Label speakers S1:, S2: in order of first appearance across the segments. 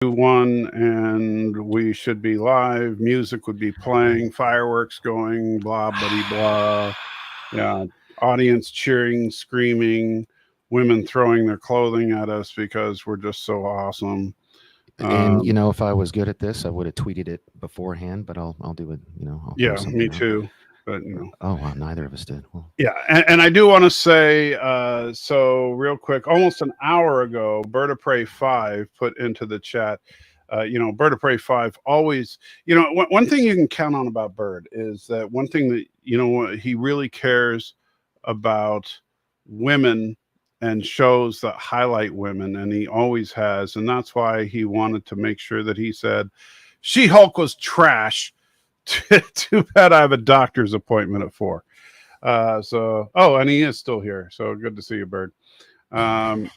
S1: 1, and we should be live. Music would be playing, fireworks going, blah, buddy, blah. Yeah, audience cheering, screaming, women throwing their clothing at us because we're just so awesome.
S2: And
S1: Um,
S2: if I was good at this, I would have tweeted it beforehand. But I'll do it. I'll throw
S1: yeah,
S2: something
S1: me
S2: out.
S1: too. But
S2: Oh wow, neither of us did. Well,
S1: yeah, and I do want to say, so real quick, almost an hour ago, Bird of Prey 5 put into the chat. Bird of Prey 5 always, one thing you can count on about Bird is that one thing that, he really cares about women and shows that highlight women, and he always has. And that's why he wanted to make sure that he said, She Hulk was trash. Too bad I have a doctor's appointment at 4. And he is still here. So good to see you, Bird. And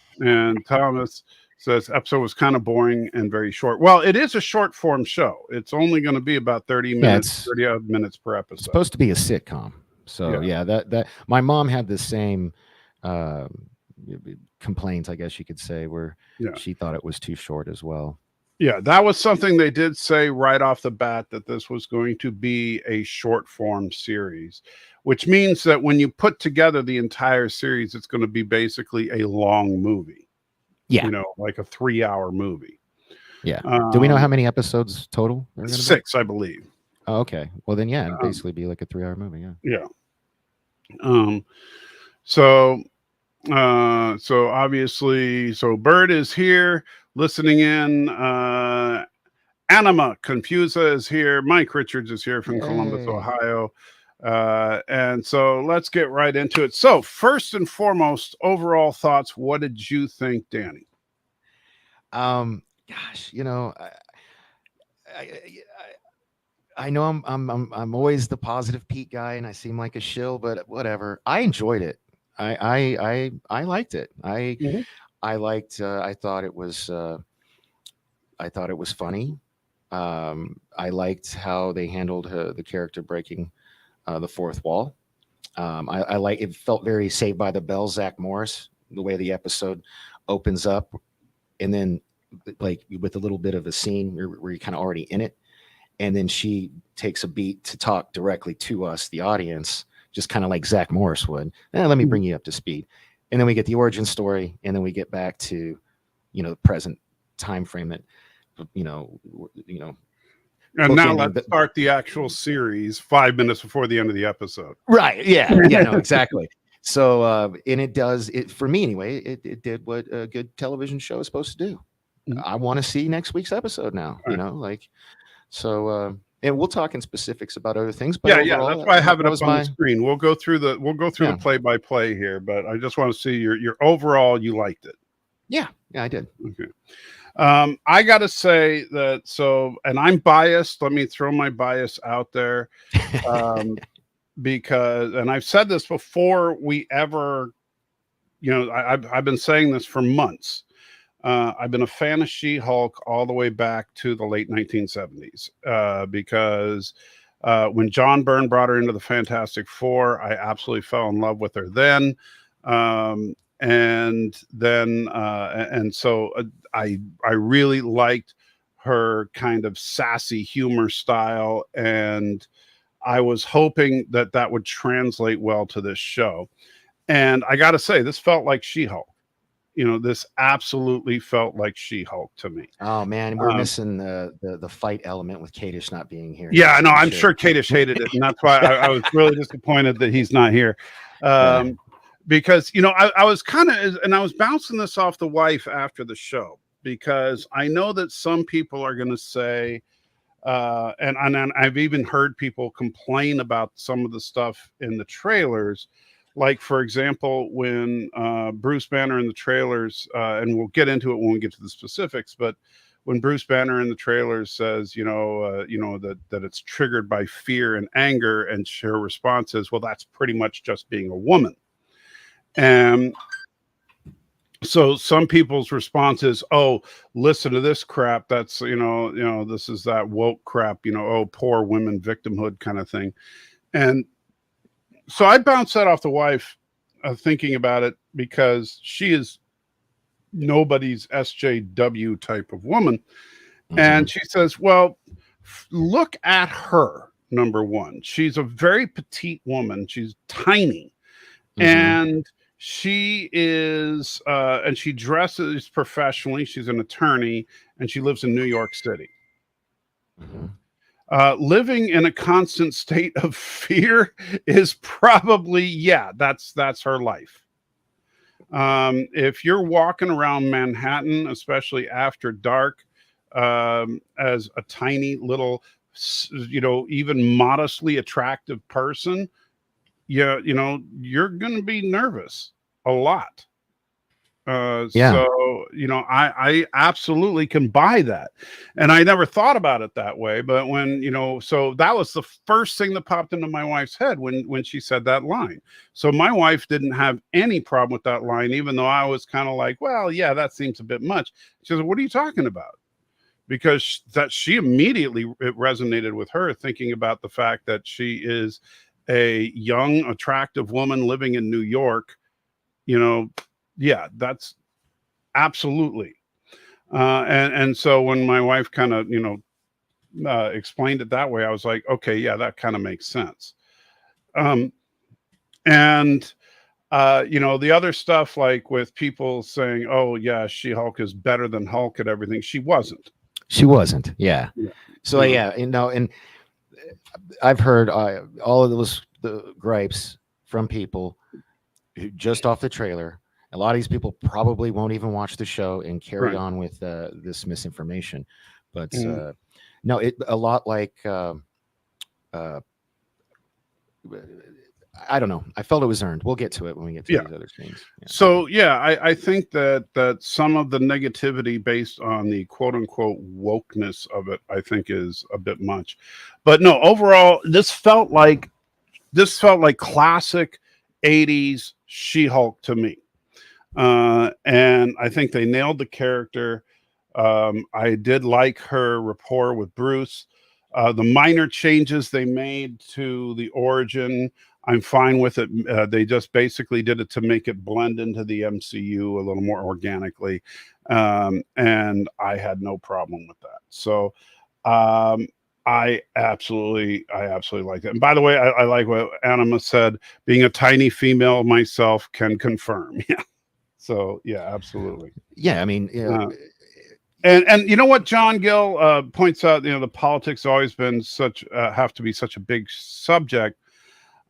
S1: Thomas says episode was kind of boring and very short. Well, it is a short form show. It's only going to be about 30 minutes, 30 odd minutes per episode.
S2: It's supposed to be a sitcom. So yeah, that my mom had the same complaints, I guess you could say, where she thought it was too short as well.
S1: Yeah, that was something they did say right off the bat, that this was going to be a short form series, which means that when you put together the entire series, it's going to be basically a long movie.
S2: Yeah.
S1: Like a 3-hour movie.
S2: Yeah. Do we know how many episodes total?
S1: 6, I believe.
S2: Oh, okay. Well, then, yeah, it'd basically be like a 3-hour movie. Yeah.
S1: Yeah. So obviously, Bird is here listening in. Anima Confusa is here. Mike Richards is here from Columbus, Ohio. And so let's get right into it. So first and foremost, overall thoughts. What did you think, Danny?
S2: Gosh, I know I'm always the positive Pete guy, and I seem like a shill, but whatever. I enjoyed it. I liked it. I liked. I thought it was funny. I liked how they handled the character breaking the fourth wall. I like it. Felt very Saved by the Bell, Zach Morris, the way the episode opens up, and then like with a little bit of a scene where you're kind of already in it, and then she takes a beat to talk directly to us, the audience, just kind of like Zach Morris would. Let me bring you up to speed, and then we get the origin story, and then we get back to the present time frame that
S1: And now let's start the actual series 5 minutes before the end of the episode.
S2: Right. Yeah. Yeah. No, exactly. So, and it does it for me anyway. It did what a good television show is supposed to do. I want to see next week's episode now. And we'll talk in specifics about other things. But
S1: overall, that's why I have it up on the screen. We'll go through the play-by-play here, but I just want to see your overall. You liked it.
S2: Yeah. I did.
S1: Okay. I gotta say that. And I'm biased. Let me throw my bias out there, because, and I've said this before we ever, I've been saying this for months. I've been a fan of She-Hulk all the way back to the late 1970s, because when John Byrne brought her into the Fantastic Four, I absolutely fell in love with her then. So I really liked her kind of sassy humor style, and I was hoping that would translate well to this show. And I got to say, this felt like She-Hulk. This absolutely felt like She-Hulk to me.
S2: Oh man, we're missing the fight element with Kadish not being here.
S1: Yeah, I know. I'm sure Kadish hated it, and that's why I was really disappointed that he's not here. Because I was kind of, and I was bouncing this off the wife after the show, because I know that some people are going to say, and I've even heard people complain about some of the stuff in the trailers. Like, for example, when Bruce Banner in the trailers, and we'll get into it when we get to the specifics, but when Bruce Banner in the trailers says, that it's triggered by fear and anger, and her response is, well, that's pretty much just being a woman. And so some people's response is, oh, listen to this crap. That's, this is that woke crap, oh, poor women victimhood kind of thing. And so I bounced that off the wife, thinking about it, because she is nobody's SJW type of woman. And she says, well, look at her. Number one, she's a very petite woman. She's tiny. And she is, and she dresses professionally. She's an attorney and she lives in New York City. Living in a constant state of fear is probably, that's her life. If you're walking around Manhattan, especially after dark, as a tiny little, even modestly attractive person, you're going to be nervous a lot. So, I absolutely can buy that. And I never thought about it that way. But when, so that was the first thing that popped into my wife's head when she said that line. So my wife didn't have any problem with that line, even though I was kind of like, well, yeah, that seems a bit much. She said, what are you talking about? Because she immediately, it resonated with her, thinking about the fact that she is a young, attractive woman living in New York. Yeah, that's absolutely. And so when my wife kind of, explained it that way, I was like, okay, yeah, that kind of makes sense. And the other stuff, like with people saying, oh yeah, She-Hulk is better than Hulk at everything. She wasn't.
S2: Yeah. So and I've heard all of the gripes from people who just off the trailer. A lot of these people probably won't even watch the show and carry on with this misinformation. But no, a lot like I don't know. I felt it was earned. We'll get to it when we get to these other things. Yeah.
S1: So I think that some of the negativity based on the quote unquote wokeness of it, I think, is a bit much. But no, overall, this felt like classic 80s She-Hulk to me. And I think they nailed the character. I did like her rapport with Bruce. The minor changes they made to the origin, I'm fine with it. They just basically did it to make it blend into the MCU a little more organically. And I had no problem with that. So I absolutely like that. And by the way, I like what Anima said, being a tiny female myself can confirm. Yeah. So yeah, absolutely.
S2: Yeah, I mean,
S1: and you know what John Gill points out, the politics always been have to be such a big subject.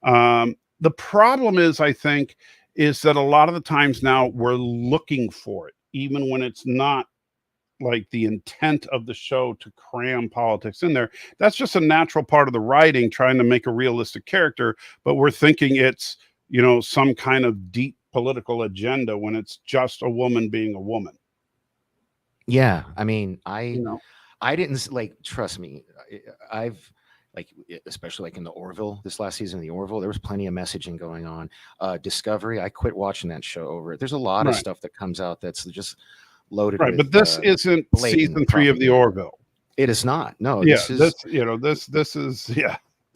S1: The problem is, I think, is that a lot of the times now we're looking for it, even when it's not like the intent of the show to cram politics in there. That's just a natural part of the writing, trying to make a realistic character, but we're thinking it's, some kind of deep political agenda when it's just a woman being a woman.
S2: Yeah, I mean, I didn't trust me. I've especially in the Orville, this last season of the Orville, there was plenty of messaging going on. Discovery, I quit watching that show over it. There's a lot of stuff that comes out that's just loaded.
S1: Right, but this isn't season 3 of the Orville.
S2: It is not. No,
S1: this is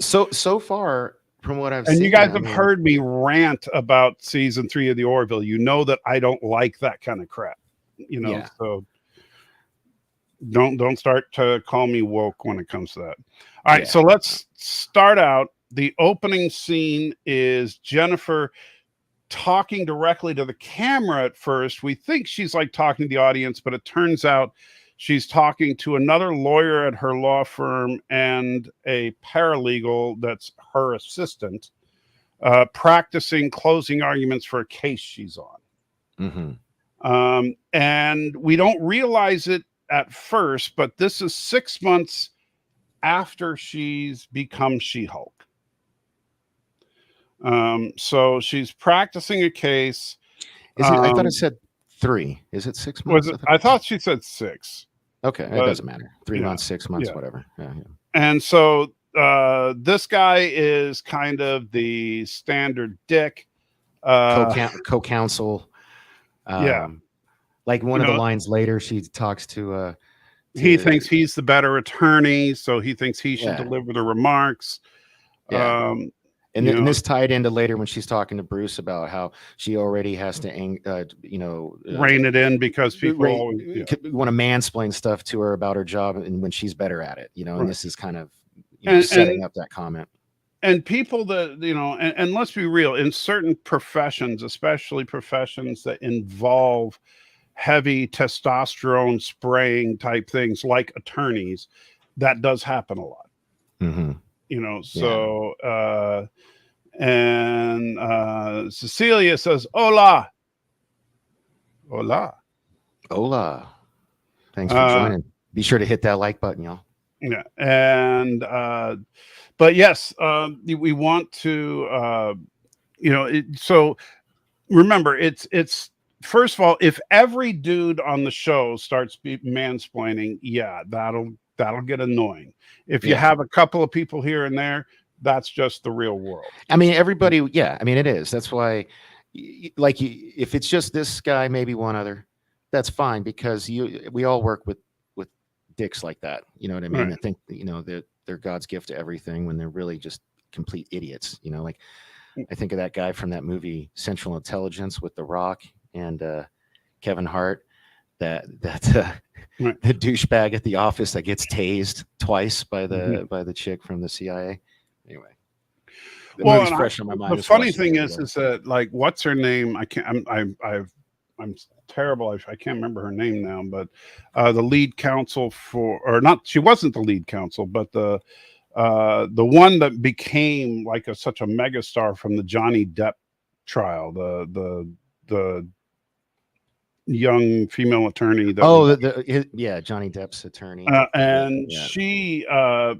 S2: So far, from what I've seen,
S1: you guys have heard me rant about season 3 of the Orville. You know that I don't like that kind of crap. So don't start to call me woke when it comes to that. All right, so let's start out. The opening scene is Jennifer talking directly to the camera at first. We think she's talking to the audience, but it turns out she's talking to another lawyer at her law firm and a paralegal that's her assistant, practicing closing arguments for a case she's on. And we don't realize it at first, but this is 6 months after she's become She-Hulk. So she's practicing a case.
S2: I thought it said 3. Is it 6 months?
S1: I thought she said 6.
S2: Okay, it doesn't matter. 3 months, 6 months, whatever. Yeah.
S1: And so this guy is kind of the standard dick.
S2: Co-counsel. Like one of the lines later, she talks to
S1: he thinks he's the better attorney, so he thinks he should deliver the remarks.
S2: And this tied into later when she's talking to Bruce about how she already has to,
S1: rein it in because people always
S2: want to mansplain stuff to her about her job, and when she's better at it,
S1: Right.
S2: And this is kind of setting up that comment.
S1: And people that, and let's be real, in certain professions, especially professions that involve heavy testosterone spraying type things like attorneys, that does happen a lot. So and Cecilia says hola.
S2: Thanks for joining. Be sure to hit that like button, y'all.
S1: Yeah. And but yes, we want to so remember, it's first of all, if every dude on the show starts mansplaining, that'll get annoying. If you have a couple of people here and there, that's just the real world.
S2: I mean, everybody, it is. That's why, if it's just this guy, maybe one other, that's fine, because we all work with dicks like that. You know what I mean? Right. I think, they're God's gift to everything when they're really just complete idiots. I think of that guy from that movie Central Intelligence with The Rock and Kevin Hart, that
S1: right.
S2: the douchebag at the office that gets tased twice by the chick from the CIA. Anyway, movie's fresh on my mind.
S1: The funny thing is that, like, what's her name? I'm terrible. I can't remember her name now, but the lead counsel she wasn't the lead counsel, but the one that became like such a megastar from the Johnny Depp trial, the young female attorney.
S2: Johnny Depp's attorney.
S1: She, I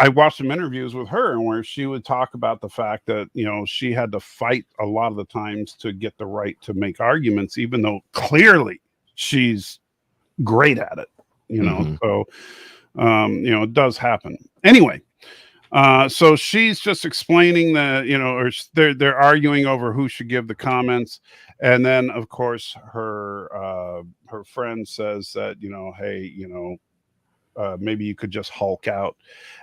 S1: watched some interviews with her, and where she would talk about the fact that, she had to fight a lot of the times to get the right to make arguments, even though clearly she's great at it, So, it does happen. Anyway, so she's just explaining or they're arguing over who should give the comments. And then, of course, her friend says that, hey, maybe you could just Hulk out.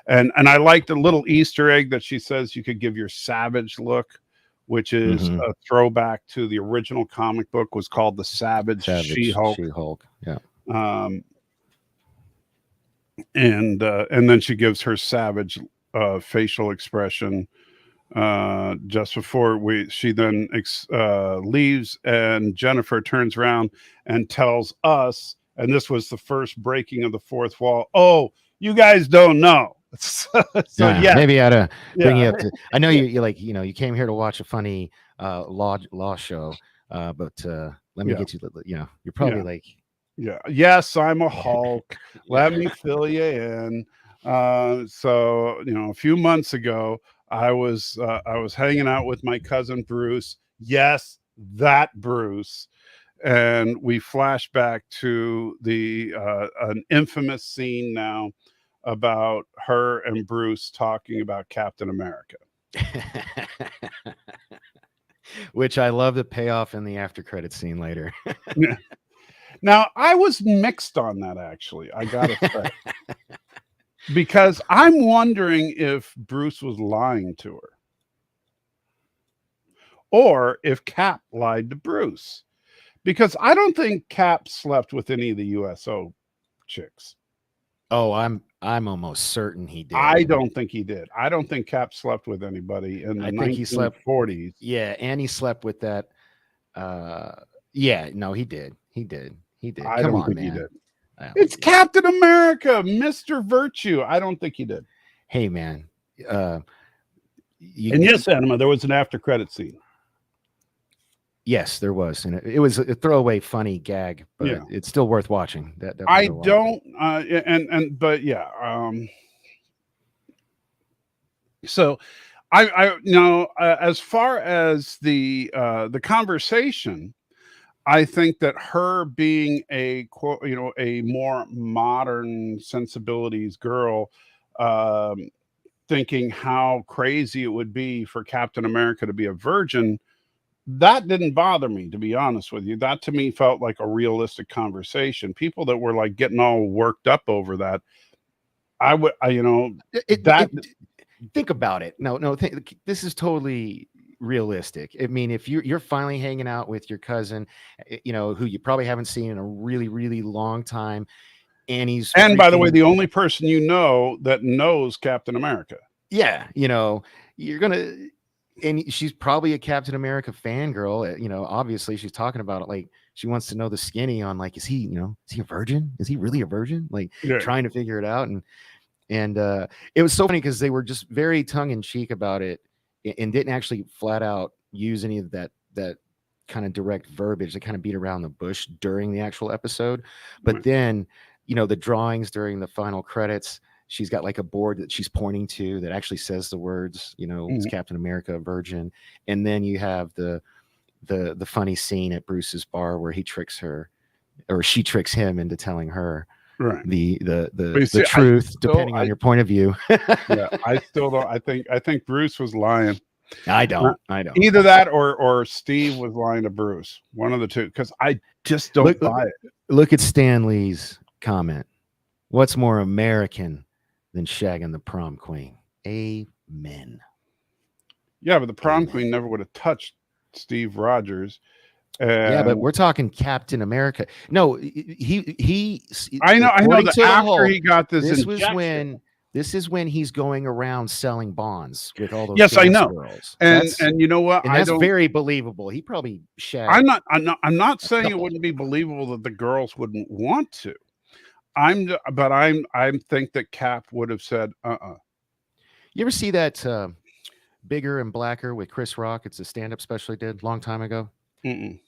S1: And I like the little Easter egg that she says you could give your savage look, which is a throwback to the original comic book, was called the Savage She-Hulk.
S2: She-Hulk. Yeah.
S1: And then she gives her savage facial expression just before she then leaves, and Jennifer turns around and tells us, and this was the first breaking of the fourth wall. Oh, you guys don't know.
S2: Maybe I ought to bring you up to. I know you came here to watch a funny law show, but let me get you. You're probably like.
S1: Yeah. Yes, I'm a Hulk. Let me fill you in. So a few months ago, I was hanging out with my cousin Bruce. Yes, that Bruce. And we flash back to an infamous scene now about her and Bruce talking about Captain America.
S2: Which I love the payoff in the after credit scene later.
S1: Yeah. Now, I was mixed on that, actually, I gotta say. Because I'm wondering if Bruce was lying to her, or if Cap lied to Bruce. Because I don't think Cap slept with any of the USO chicks.
S2: Oh, I'm almost certain he did.
S1: I don't think he did. I don't think Cap slept with anybody in the 1940s.
S2: Yeah, and he slept with that. No, he did. He did.
S1: I don't think he did. It's Captain America, Mr. Virtue. I don't think he did.
S2: Hey, man.
S1: And yes, Anima, there was an after credit scene.
S2: Yes, there was, and it was a throwaway funny gag, but it's still worth watching.
S1: I don't, but yeah. So, I as far as the conversation, I think that her being a more modern sensibilities girl, thinking how crazy it would be for Captain America to be a virgin, that didn't bother me, to be honest with you. That to me felt like a realistic conversation. People that were like getting all worked up over that,
S2: think about it. No, this is totally realistic. I mean, if you're finally hanging out with your cousin, who you probably haven't seen in a really, really long time, and he's
S1: by the way, the only person you know that knows Captain America.
S2: Yeah, you're gonna, and she's probably a Captain America fangirl. Obviously she's talking about it like she wants to know the skinny on, like, is he a virgin? Is he really a virgin? Like, trying to figure it out. And it was so funny because they were just very tongue in cheek about it and didn't actually flat out use any of that kind of direct verbiage. They kind of beat around the bush during the actual episode. But then, the drawings during the final credits, she's got like a board that she's pointing to that actually says the words, it's Captain America, virgin. And then you have the funny scene at Bruce's bar where he tricks her, or she tricks him into telling her the truth, depending on your point of view.
S1: Yeah, I still don't. I think Bruce was lying.
S2: I don't.
S1: Either that or Steve was lying to Bruce. One of the two, because I just don't buy it.
S2: Look at Stan Lee's comment. What's more American than shagging the prom queen? Amen.
S1: Yeah, but the prom queen never would have touched Steve Rogers.
S2: Yeah, but we're talking Captain America. No, he.
S1: I know that after he got this
S2: injection, this is when he's going around selling bonds with all those.
S1: Yes, I know.
S2: Girls.
S1: And you know what?
S2: And that's very believable. He probably shagged.
S1: I'm not saying it wouldn't be believable that the girls wouldn't want to. I think that Cap would have said,
S2: You ever see that Bigger and Blacker with Chris Rock? It's a stand-up special he did a long time ago.
S1: Mm-mm.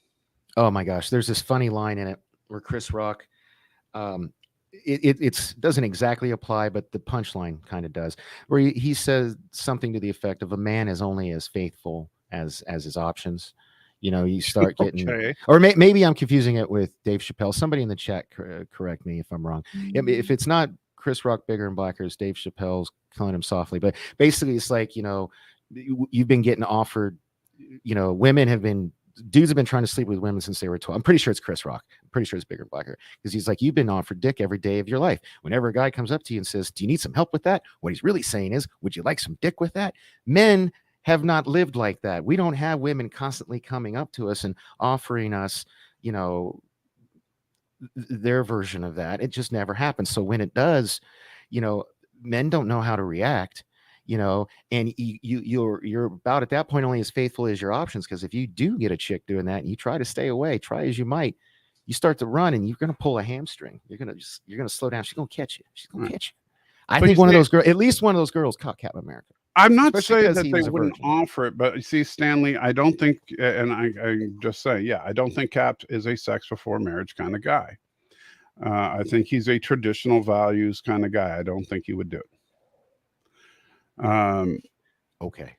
S2: Oh my gosh, there's this funny line in it where Chris Rock, it doesn't exactly apply, but the punchline kind of does, where he says something to the effect of, a man is only as faithful as his options. You start getting, or maybe I'm confusing it with Dave Chappelle. Somebody in the chat correct me if I'm wrong. If it's not Chris Rock, Bigger and Blacker, it's Dave Chappelle's Killing Him Softly. But basically it's like, you've been getting offered, dudes have been trying to sleep with women since they were 12. I'm pretty sure it's Chris Rock. I'm pretty sure it's Bigger and Blacker, because he's like, you've been offered dick every day of your life. Whenever a guy comes up to you and says, do you need some help with that? What he's really saying is, would you like some dick with that? Men have not lived like that. We don't have women constantly coming up to us and offering us, their version of that. It just never happens. So when it does, men don't know how to react. And you're about at that point only as faithful as your options. Because if you do get a chick doing that and you try to stay away, try as you might, you start to run and you're going to pull a hamstring. You're going to slow down. She's going to catch you. I think one of those girls, at least one of those girls, caught Captain America.
S1: I'm not saying that they wouldn't offer it, but you see, Stanley, I don't think, and I just say, I don't think Cap is a sex before marriage kind of guy. I think he's a traditional values kind of guy. I don't think he would do it.
S2: Okay.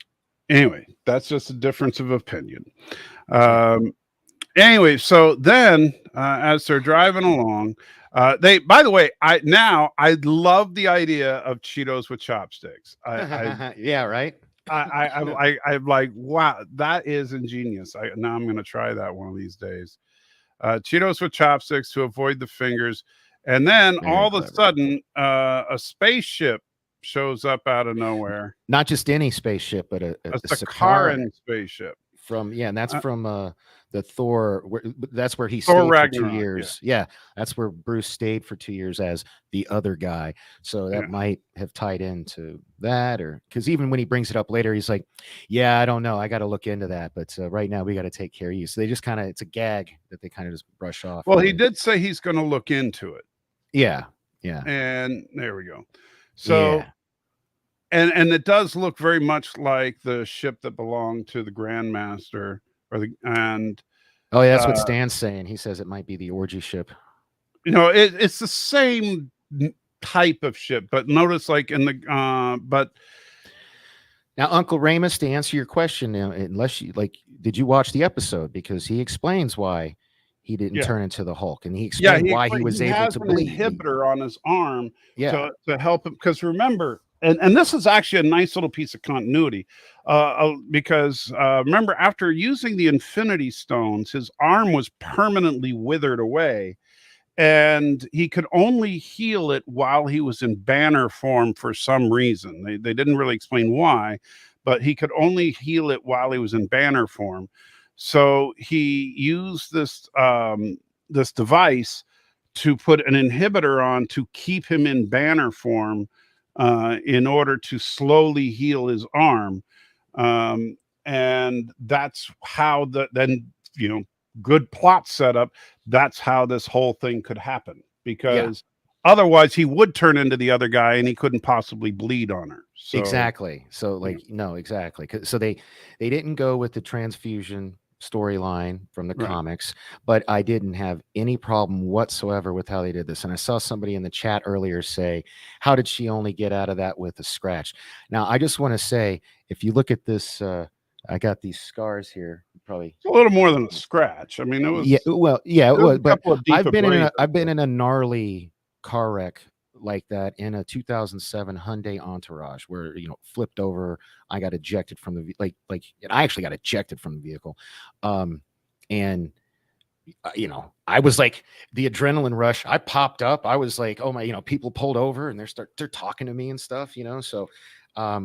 S1: Anyway, that's just a difference of opinion. Anyway, so then as they're driving along, by the way, I love the idea of Cheetos with chopsticks.
S2: Yeah, right.
S1: I'm like, wow, that is ingenious. Now I'm going to try that one of these days. Cheetos with chopsticks to avoid the fingers. And then all of a sudden, a spaceship shows up out of nowhere.
S2: Not just any spaceship, but a
S1: Sakaran spaceship.
S2: And that's from the Thor. That's where he
S1: Thor
S2: stayed
S1: Ragnarok,
S2: for 2 years. Yeah, that's where Bruce stayed for 2 years as the other guy. So that might have tied into that, or because even when he brings it up later, he's like, "Yeah, I don't know. I got to look into that. But right now, we got to take care of you." So they just kind of, it's a gag that they kind of just brush off.
S1: Well, he did say he's going to look into it.
S2: Yeah.
S1: And there we go. So. And it does look very much like the ship that belonged to the Grandmaster,
S2: that's what Stan's saying. He says it might be the orgy ship.
S1: It's the same type of ship, but notice like in the but
S2: now, Uncle Ramus, to answer your question, unless you did you watch the episode? Because he explains why he didn't turn into the Hulk, and he explained why he was able to bleed.
S1: He has an inhibitor on his arm to help him. Because remember. And this is actually a nice little piece of continuity because remember, after using the Infinity Stones, his arm was permanently withered away. and he could only heal it while he was in banner form for some reason. They didn't really explain why, but he could only heal it while he was in banner form. So he used this device to put an inhibitor on to keep him in banner form, in order to slowly heal his arm. And that's how then, good plot setup. That's how this whole thing could happen, because otherwise he would turn into the other guy and he couldn't possibly bleed on her. So,
S2: exactly. So no, exactly. So they didn't go with the transfusion storyline from the comics, but I didn't have any problem whatsoever with how they did this. And I saw somebody in the chat earlier say, how did she only get out of that with a scratch? Now, I just want to say, if you look at this, I got these scars here. Probably
S1: it's a little more than a scratch. I mean, it was,
S2: but I've been in a gnarly car wreck like that in a 2007 Hyundai Entourage, where flipped over. I got ejected from the I actually got ejected from the vehicle, and I was like, the adrenaline rush. I popped up. I was like, oh my, people pulled over and they're talking to me and stuff, so I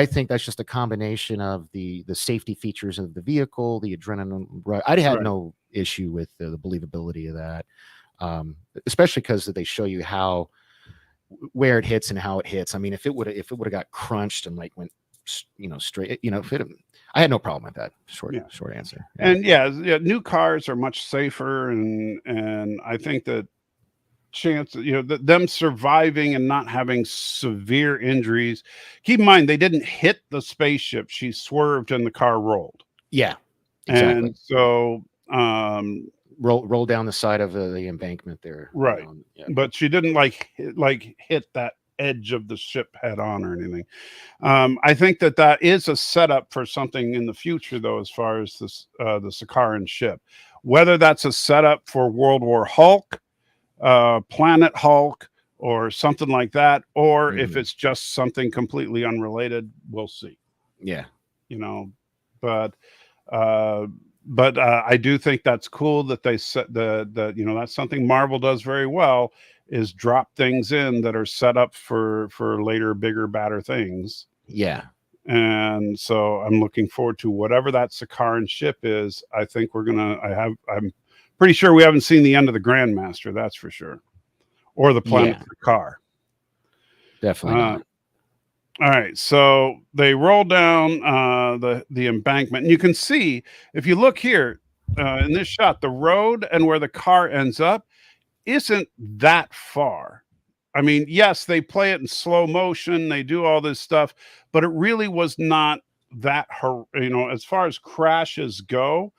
S2: think that's just a combination of the safety features of the vehicle, the adrenaline rush. I had no issue with the believability of that. Especially because they show you where it hits and how it hits. I mean, if it would have got crunched and went straight, I had no problem with that. Short answer.
S1: And new cars are much safer, and I think that chance, them surviving and not having severe injuries. Keep in mind, they didn't hit the spaceship. She swerved and the car rolled.
S2: Yeah, exactly.
S1: And so
S2: roll down the side of the embankment there,
S1: right? But she didn't hit that edge of the ship head on or anything. I think that is a setup for something in the future, though, as far as this the Sakaran ship, whether that's a setup for World War Hulk, Planet Hulk, or something like that, or if it's just something completely unrelated, we'll see. But I do think that's cool that they set that's something Marvel does very well, is drop things in that are set up for later, bigger, badder things. And so I'm looking forward to whatever that Sakaran ship is. I think I'm pretty sure we haven't seen the end of the Grandmaster, that's for sure, or the planet Sakar.
S2: Definitely not.
S1: All right, so they roll down the embankment, and you can see, if you look here in this shot, the road and where the car ends up isn't that far. I mean, yes, they play it in slow motion, they do all this stuff, but it really was not that, as far as crashes go.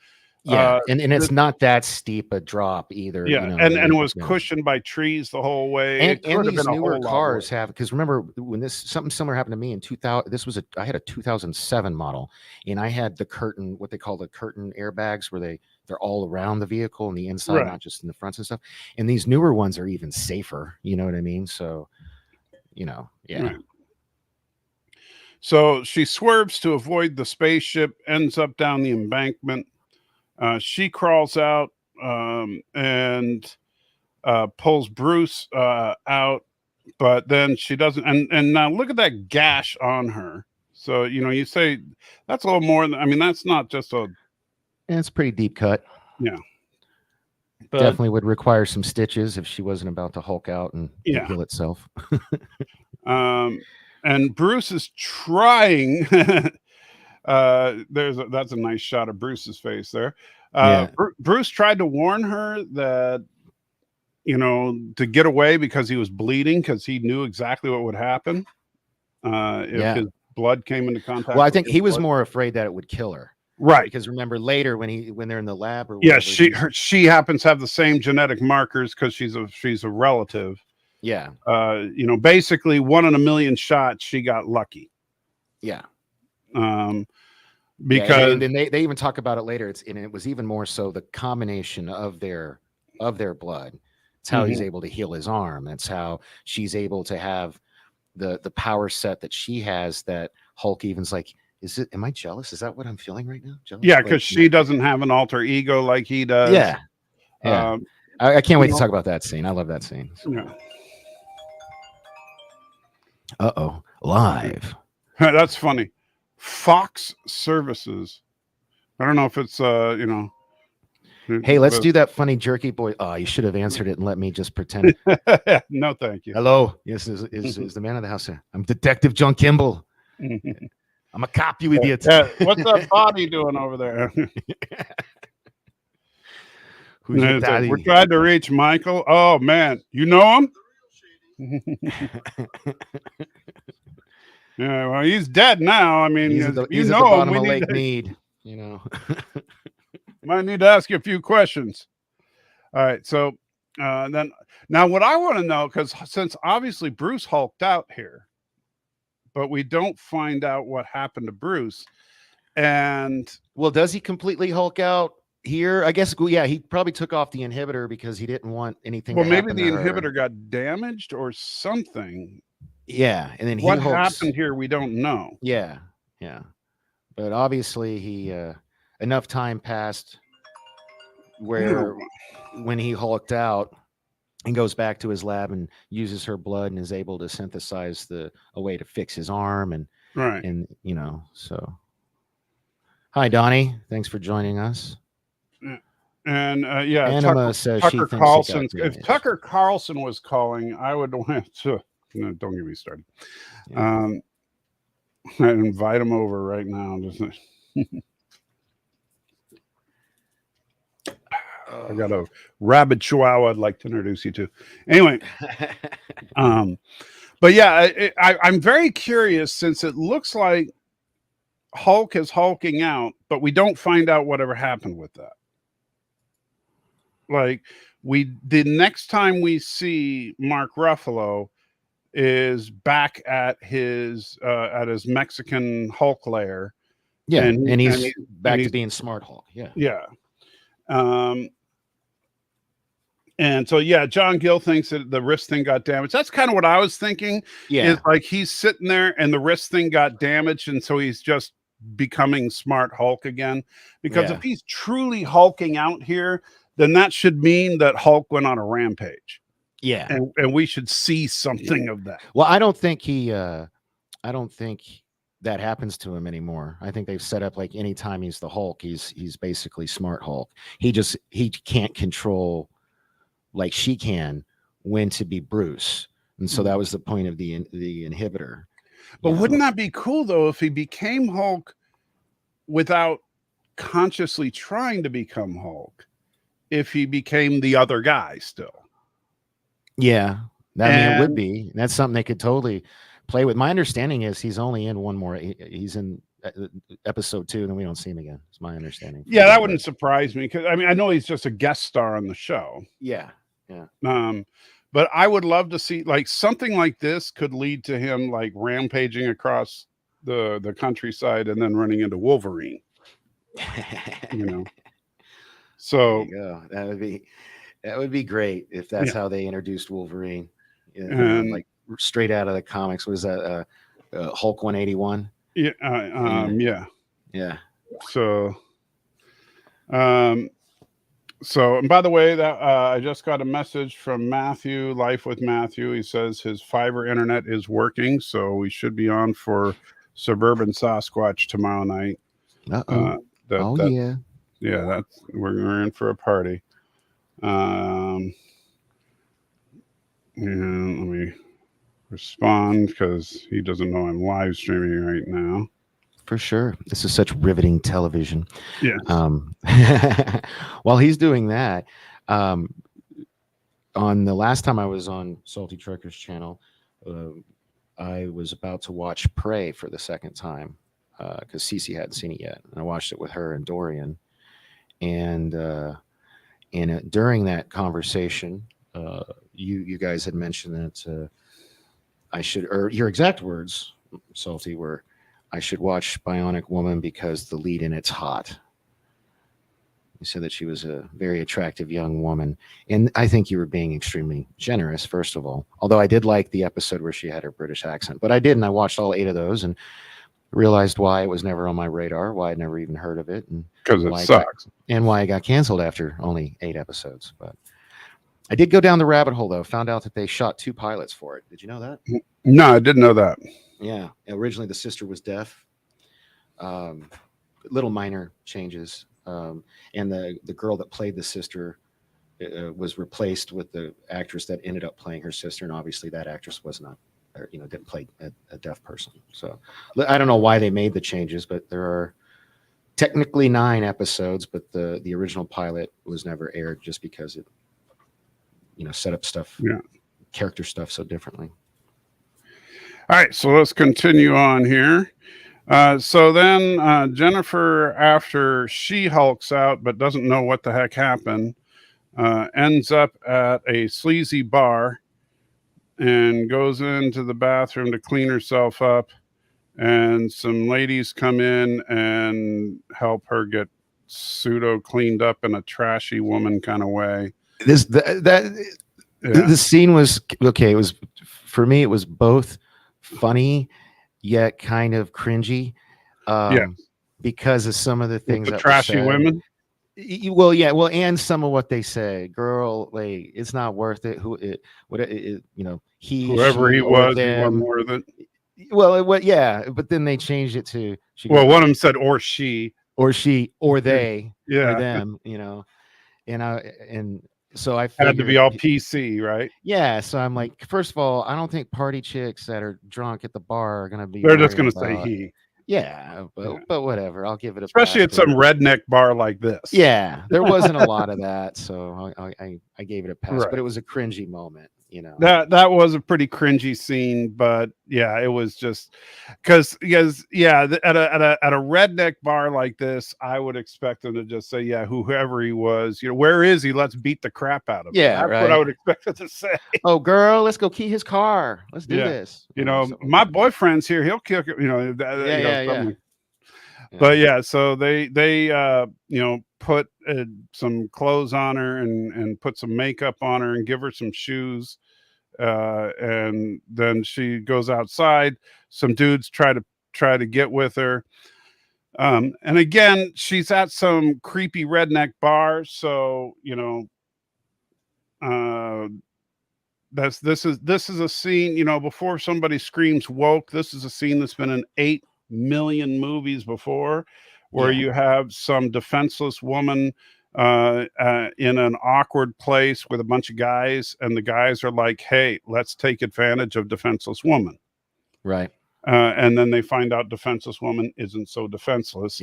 S2: And it's not that steep a drop either.
S1: And it was cushioned by trees the whole way.
S2: And these newer cars have, because remember when something similar happened to me in 2000. I had a 2007 model, and I had the curtain, what they call the curtain airbags, where they're all around the vehicle and the inside, not just in the fronts and stuff. And these newer ones are even safer. You know what I mean? So,
S1: Right. So she swerves to avoid the spaceship, ends up down the embankment. She crawls out and pulls Bruce out, but then she doesn't. And now look at that gash on her. So, you say that's a little more than, I mean, that's not just
S2: it's a pretty deep cut.
S1: Yeah.
S2: But definitely would require some stitches if she wasn't about to Hulk out and heal itself.
S1: And Bruce is trying. That's a nice shot of Bruce's face there. Bruce tried to warn her that, to get away, because he was bleeding, because he knew exactly what would happen if his blood came into contact.
S2: Well, I think he was more afraid that it would kill her.
S1: Right.
S2: Because remember later when they're in the lab or
S1: whatever, she happens to have the same genetic markers because she's a relative.
S2: Yeah.
S1: Basically 1 in a million shots, she got lucky.
S2: Yeah.
S1: Because
S2: and they even talk about it later. It was even more so the combination of their blood. It's how he's able to heal his arm. It's how she's able to have the power set that she has, that Hulk even's like, am I jealous? Is that what I'm feeling right now? Jealous?
S1: Yeah, because she doesn't have an alter ego like he does.
S2: Yeah. Yeah. I can't wait to talk about that scene. I love that scene.
S1: Yeah.
S2: Live.
S1: That's funny. Fox Services. I don't know if it's
S2: Hey, let's do that funny jerky boy. Oh, you should have answered it and let me just pretend.
S1: No, thank you.
S2: Hello. Yes, is the man of the house. I'm Detective John Kimball. I'm a cop, you idiot.
S1: What's that body doing over there?
S2: Who's your daddy?
S1: We're trying to reach Michael. Oh man, you know him? Yeah, well, he's dead now. I mean,
S2: he's at the bottom of Lake Mead. You know,
S1: might need to ask you a few questions. All right, so then now what I want to know, because since obviously Bruce hulked out here, but we don't find out what happened to Bruce. And
S2: well, does he completely hulk out here? I guess, yeah, he probably took off the inhibitor because he didn't want anything.
S1: Well, maybe the inhibitor got damaged or something.
S2: Yeah, and then
S1: what happened here, we don't know.
S2: Yeah, but obviously he enough time passed where when he hulked out and goes back to his lab and uses her blood and is able to synthesize a way to fix his arm and so. Hi, Donnie. Thanks for joining us.
S1: And
S2: Anima says
S1: Tucker Carlson. If Tucker Carlson was calling, I would want to. No, don't get me started. Yeah. I'd invite him over right now. I got a rabid chihuahua I'd like to introduce you to. Anyway, but yeah, I'm very curious since it looks like Hulk is hulking out, but we don't find out whatever happened with that. Like the next time we see Mark Ruffalo is back at his Mexican Hulk lair.
S2: Yeah, and he's back to being Smart Hulk.
S1: Yeah. And so, yeah, John Gill thinks that the wrist thing got damaged. That's kind of what I was thinking.
S2: Yeah.
S1: Is like he's sitting there and the wrist thing got damaged. And so he's just becoming Smart Hulk again. Because if he's truly hulking out here, then that should mean that Hulk went on a rampage.
S2: Yeah.
S1: And we should see something of that.
S2: Well, I don't think that happens to him anymore. I think they've set up like anytime he's the Hulk, he's basically Smart Hulk. He can't control like she can when to be Bruce. And so that was the point of the inhibitor.
S1: But wouldn't that be cool though if he became Hulk without consciously trying to become Hulk? If he became the other guy still.
S2: Yeah. It would be. That's something they could totally play with. My understanding is he's only in one more. He's in episode 2, and then we don't see him again. It's my understanding.
S1: Yeah, that wouldn't surprise me because I mean I know he's just a guest star on the show.
S2: Yeah.
S1: But I would love to see like something like this could lead to him like rampaging across the countryside and then running into Wolverine. So
S2: that would be great if that's how they introduced Wolverine. Like straight out of the comics. Was that Hulk 181?
S1: Yeah. So, and by the way, that I just got a message from Matthew, Life with Matthew. He says his fiber internet is working, so we should be on for Suburban Sasquatch tomorrow night. Yeah, that's we're in for a party. And let me respond because he doesn't know I'm live streaming right now.
S2: For sure. This is such riveting television.
S1: Yeah.
S2: While he's doing that, on the last time I was on Salty Trucker's channel, I was about to watch Prey for the second time because Cece hadn't seen it yet. And I watched it with her and Dorian. And during that conversation, you guys had mentioned that I should, or your exact words, Salty, were I should watch Bionic Woman because the lead in it's hot. You said that she was a very attractive young woman. And I think you were being extremely generous, first of all. Although I did like the episode where she had her British accent. But I did, and I watched all 8 of those and realized why it was never on my radar, why I'd never even heard of it, and
S1: Because it
S2: why it
S1: sucks.
S2: why it got canceled after only 8 episodes. But I did go down the rabbit hole, though. Found out that they shot 2 pilots for it. Did you know that?
S1: No, I didn't know that.
S2: Yeah. Originally, the sister was deaf. Little minor changes. And the girl that played the sister was replaced with the actress that ended up playing her sister. And obviously, that actress was not, didn't play a deaf person. So I don't know why they made the changes, but there are technically 9 episodes, but the original pilot was never aired just because it, set up stuff, character stuff so differently.
S1: All right, so let's continue on here. So then Jennifer, after she hulks out but doesn't know what the heck happened, ends up at a sleazy bar and goes into the bathroom to clean herself up. And some ladies come in and help her get pseudo cleaned up in a trashy woman kind of way.
S2: The scene was okay. It was, for me, it was both funny yet kind of cringy. Because of some of the things
S1: that trashy women.
S2: Well, yeah, and some of what they say, girl, like, it's not worth it. Whoever he
S1: was, he wasn't worth it.
S2: Well, but then they changed it to
S1: one of them said or she
S2: or they or them, and so I figured,
S1: had to be all PC, right?
S2: Yeah, so I'm like, first of all, I don't think party chicks that are drunk at the bar are gonna be.
S1: They're just gonna say he.
S2: Yeah, but whatever. I'll give it a
S1: especially
S2: pass,
S1: at some redneck bar like this.
S2: Yeah, there wasn't a lot of that, so I gave it a pass. Right. But it was a cringy moment,
S1: That was a pretty cringy scene, but yeah, it was just because at a redneck bar like this, I would expect them to just say, whoever he was, where is he? Let's beat the crap out of him.
S2: Yeah,
S1: that's what I would expect them to say.
S2: Oh, girl, let's go key his car. Let's do this.
S1: My boyfriend's here. He'll kill you. But yeah, so they put some clothes on her and put some makeup on her and give her some shoes. And then she goes outside. Some dudes try to get with her. And again, she's at some creepy redneck bar. So, this is a scene, before somebody screams woke, this is a scene that's been in 8 million movies before, where you have some defenseless woman in an awkward place with a bunch of guys, and the guys are like, hey, let's take advantage of defenseless woman,
S2: right?
S1: And then they find out defenseless woman isn't so defenseless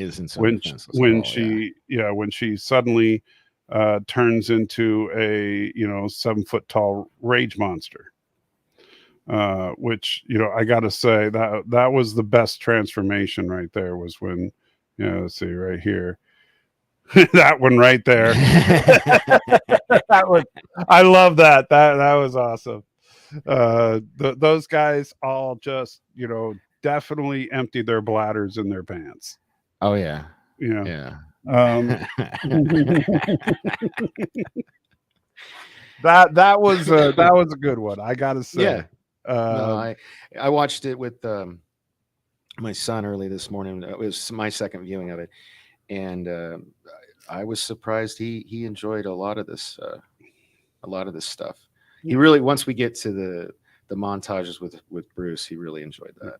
S1: when she suddenly turns into a 7-foot tall rage monster. Which I gotta say that was the best transformation right there, was when let's see right here. That one right there. That one, I love that was awesome. Those guys all just definitely emptied their bladders in their pants.
S2: Oh yeah.
S1: Yeah. That was a good one, I gotta say.
S2: Yeah. No, I watched it with my son early this morning. It was my second viewing of it, and I was surprised he enjoyed a lot of this stuff. He really, once we get to the montages with Bruce, he really enjoyed that.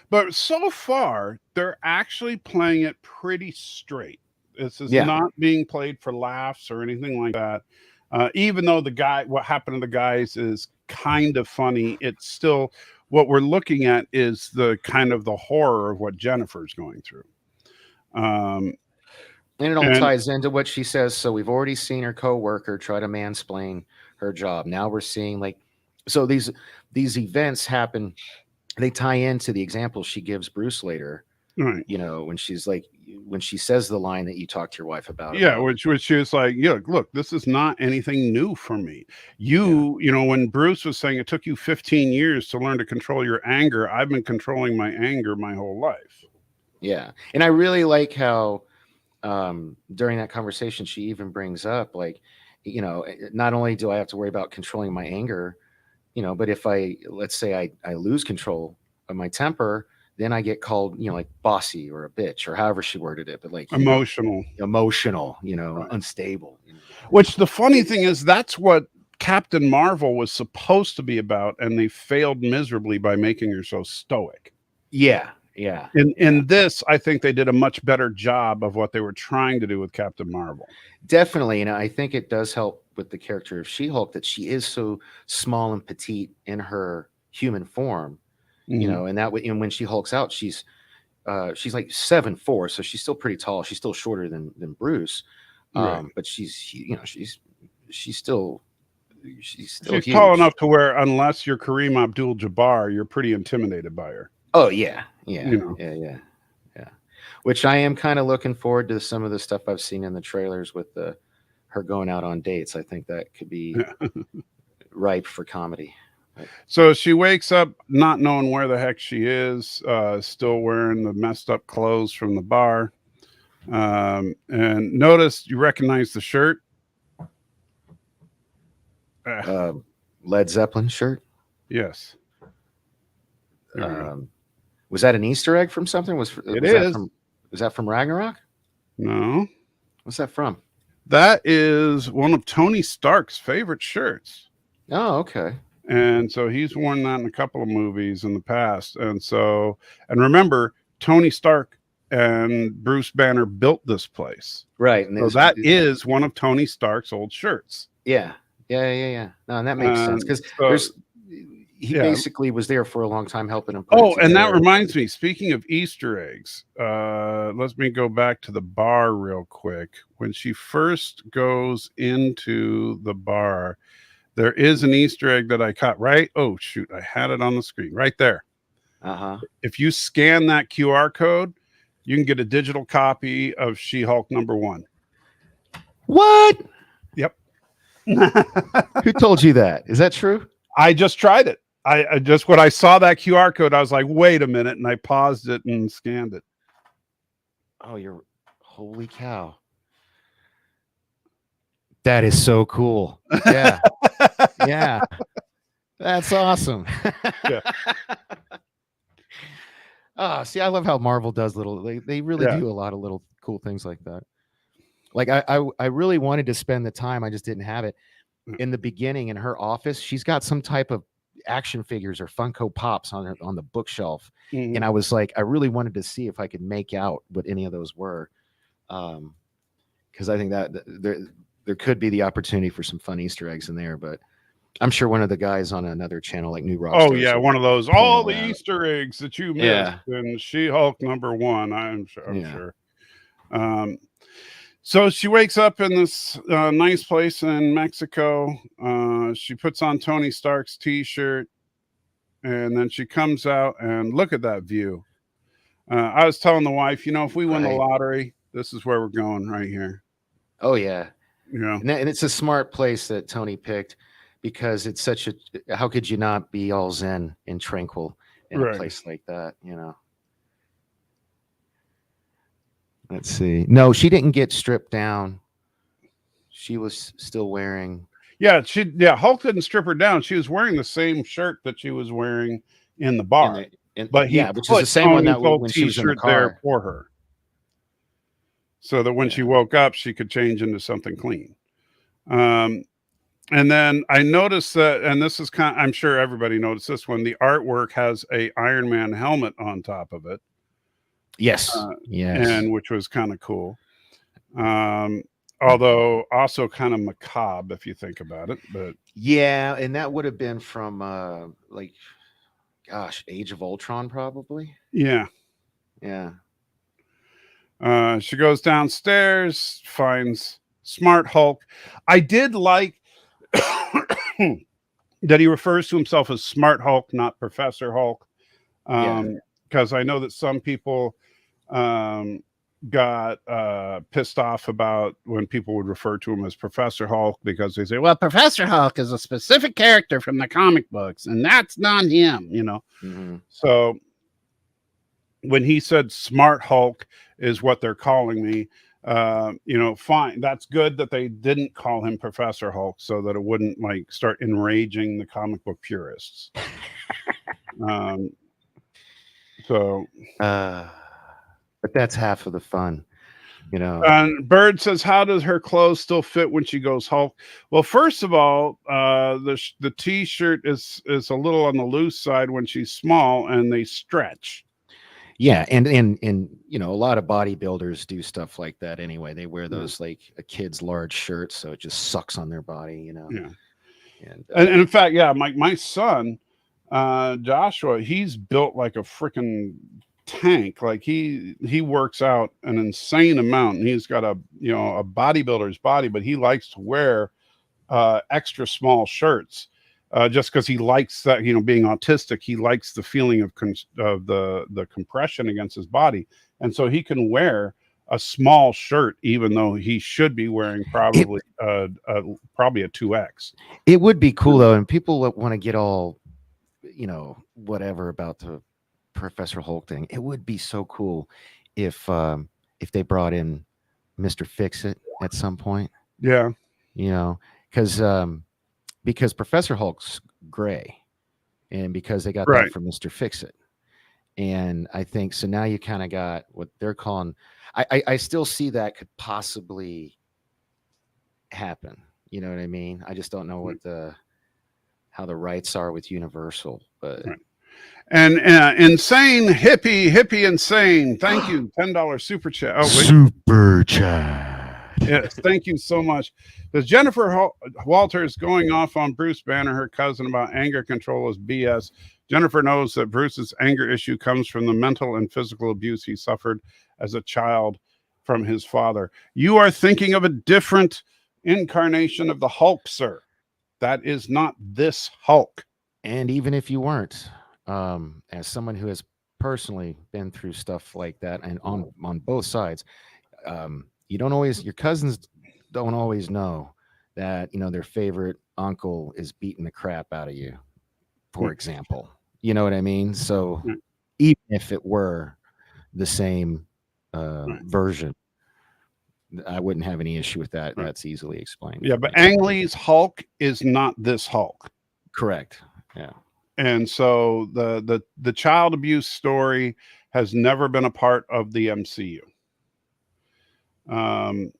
S1: But so far, they're actually playing it pretty straight. This is not being played for laughs or anything like that. Even though what happened to the guys is kind of funny, it's still, what we're looking at is the kind of the horror of what Jennifer's going through.
S2: And it all ties into what she says. So we've already seen her coworker try to mansplain her job. Now we're seeing, like, so these events happen. They tie into the example she gives Bruce later.
S1: Right.
S2: When she's like, when she says the line that you talked to your wife about.
S1: Yeah, which she was like, look, this is not anything new for me. When Bruce was saying it took you 15 years to learn to control your anger, I've been controlling my anger my whole life.
S2: Yeah. And I really like how during that conversation, she even brings up, like, not only do I have to worry about controlling my anger, but if let's say I lose control of my temper, then I get called, like bossy or a bitch or however she worded it, but like
S1: Emotional.
S2: Emotional,
S1: Right.
S2: unstable.
S1: Which the funny thing is, that's what Captain Marvel was supposed to be about, and they failed miserably by making her so stoic.
S2: Yeah.
S1: In this, I think they did a much better job of what they were trying to do with Captain Marvel.
S2: Definitely, and I think it does help with the character of She-Hulk that she is so small and petite in her human form,
S1: Mhm.
S2: and and when she hulks out, she's like 7'4", so she's still pretty tall. She's still shorter than Bruce,
S1: Right.
S2: but she's still
S1: She's
S2: huge.
S1: tall enough to where, unless you're Kareem Abdul-Jabbar, you're pretty intimidated by her.
S2: Oh yeah.
S1: You know.
S2: Yeah. Which I am kind of looking forward to some of the stuff I've seen in the trailers with her going out on dates. I think that could be ripe for comedy.
S1: So she wakes up not knowing where the heck she is, still wearing the messed up clothes from the bar. And notice, you recognize the shirt.
S2: Led Zeppelin shirt.
S1: Yes.
S2: Was that an Easter egg from something? Was that from Ragnarok?
S1: No.
S2: What's that from?
S1: That is one of Tony Stark's favorite shirts.
S2: Oh, okay.
S1: And so he's worn that in a couple of movies in the past. And remember, Tony Stark and Bruce Banner built this place.
S2: Right. And
S1: so that is one of Tony Stark's old shirts.
S2: Yeah. No, and that makes sense because he basically was there for a long time helping him.
S1: And that reminds me, speaking of Easter eggs, let me go back to the bar real quick. When she first goes into the bar, there is an Easter egg that I caught, right? Oh, shoot. I had it on the screen right there. If you scan that QR code, you can get a digital copy of She-Hulk #1.
S2: What?
S1: Yep.
S2: Who told you that? Is that true?
S1: I just tried it. I just, when I saw that QR code, I was like, wait a minute. And I paused it and scanned it.
S2: Oh, holy cow. That is so cool. Yeah. Yeah. That's awesome.
S1: Yeah.
S2: See, I love how Marvel does they really do a lot of little cool things like that. Like I really wanted to spend the time, I just didn't have it. In the beginning, in her office, she's got some type of action figures or Funko Pops on the bookshelf.
S1: Mm-hmm.
S2: And I was like, I really wanted to see if I could make out what any of those were. Because I think that there could be the opportunity for some fun Easter eggs in there, but I'm sure one of the guys on another channel like New Rock.
S1: Oh yeah, one of those, all the Easter eggs that you missed in She-Hulk #1. I'm sure. So she wakes up in this nice place in Mexico. She puts on Tony Stark's t-shirt, and then she comes out, and look at that view. I was telling the wife, if we win the lottery, this is where we're going right here.
S2: Oh yeah.
S1: Yeah.
S2: And it's a smart place that Tony picked, because it's such how could you not be all zen and tranquil in a place like that, Let's see. No, she didn't get stripped down. She was still wearing.
S1: Yeah, Hulk didn't strip her down. She was wearing the same shirt that she was wearing in the bar. But which is the same one that when she was in the car there for her, so that when she woke up, she could change into something clean. And then I noticed that, and this is I'm sure everybody noticed this one, the artwork has a Iron Man helmet on top of it.
S2: Yes. Yes.
S1: And which was kind of cool. Although also kind of macabre if you think about it. But
S2: yeah, and that would have been from Age of Ultron, probably.
S1: Yeah.
S2: Yeah.
S1: She goes downstairs, finds Smart Hulk. I did like that he refers to himself as Smart Hulk, not Professor Hulk. Because I know that some people got pissed off about when people would refer to him as Professor Hulk, because they say, well, Professor Hulk is a specific character from the comic books, and that's not him,
S2: Mm-hmm.
S1: So when he said Smart Hulk is what they're calling me, fine. That's good that they didn't call him Professor Hulk, so that it wouldn't start enraging the comic book purists. So,
S2: but that's half of the fun, you know.
S1: Bird says, "How does her clothes still fit when she goes Hulk?" Well, first of all, the T-shirt is a little on the loose side when she's small, and they stretch.
S2: Yeah, and you know, a lot of bodybuilders do stuff like that anyway. They wear those like a kid's large shirts, so it just sucks on their body, you know.
S1: Yeah,
S2: And
S1: and in fact, yeah, my son, Joshua, he's built like a freaking tank. Like he works out an insane amount, and he's got a bodybuilder's body, but he likes to wear extra small shirts. Just because he likes that, being autistic, he likes the feeling of the compression against his body, and so he can wear a small shirt, even though he should be wearing probably a 2X.
S2: it would be cool though, and people want to get all, you know, whatever about the Professor Hulk thing. It would be so cool if they brought in Mr. Fix-It at some point.
S1: Yeah,
S2: You know, because Professor Hulk's gray, and because they got
S1: right.
S2: that from Mr. Fix-It. And I think so now you kind of got what they're calling, I still see that could possibly happen. You know what I mean? I just don't know what how the rights are with Universal, but
S1: right. And insane hippie insane. Thank you, $10 super chat. Oh, wait.
S2: Super chat.
S1: Yes, thank you so much. Does Jennifer Walters going off on Bruce Banner, her cousin, about anger control is BS? Jennifer knows that Bruce's anger issue comes from the mental and physical abuse he suffered as a child from his father. You are thinking of a different incarnation of the Hulk, sir. That is not this Hulk.
S2: And even if you weren't, as someone who has personally been through stuff like that, and on both sides, you don't always, your cousins don't always know that, you know, their favorite uncle is beating the crap out of you, for example. You know what I mean? So even if it were the same version, I wouldn't have any issue with that. That's easily explained.
S1: Yeah, but Ang Lee's Hulk is not this Hulk.
S2: Correct. Yeah.
S1: And so the child abuse story has never been a part of the MCU. And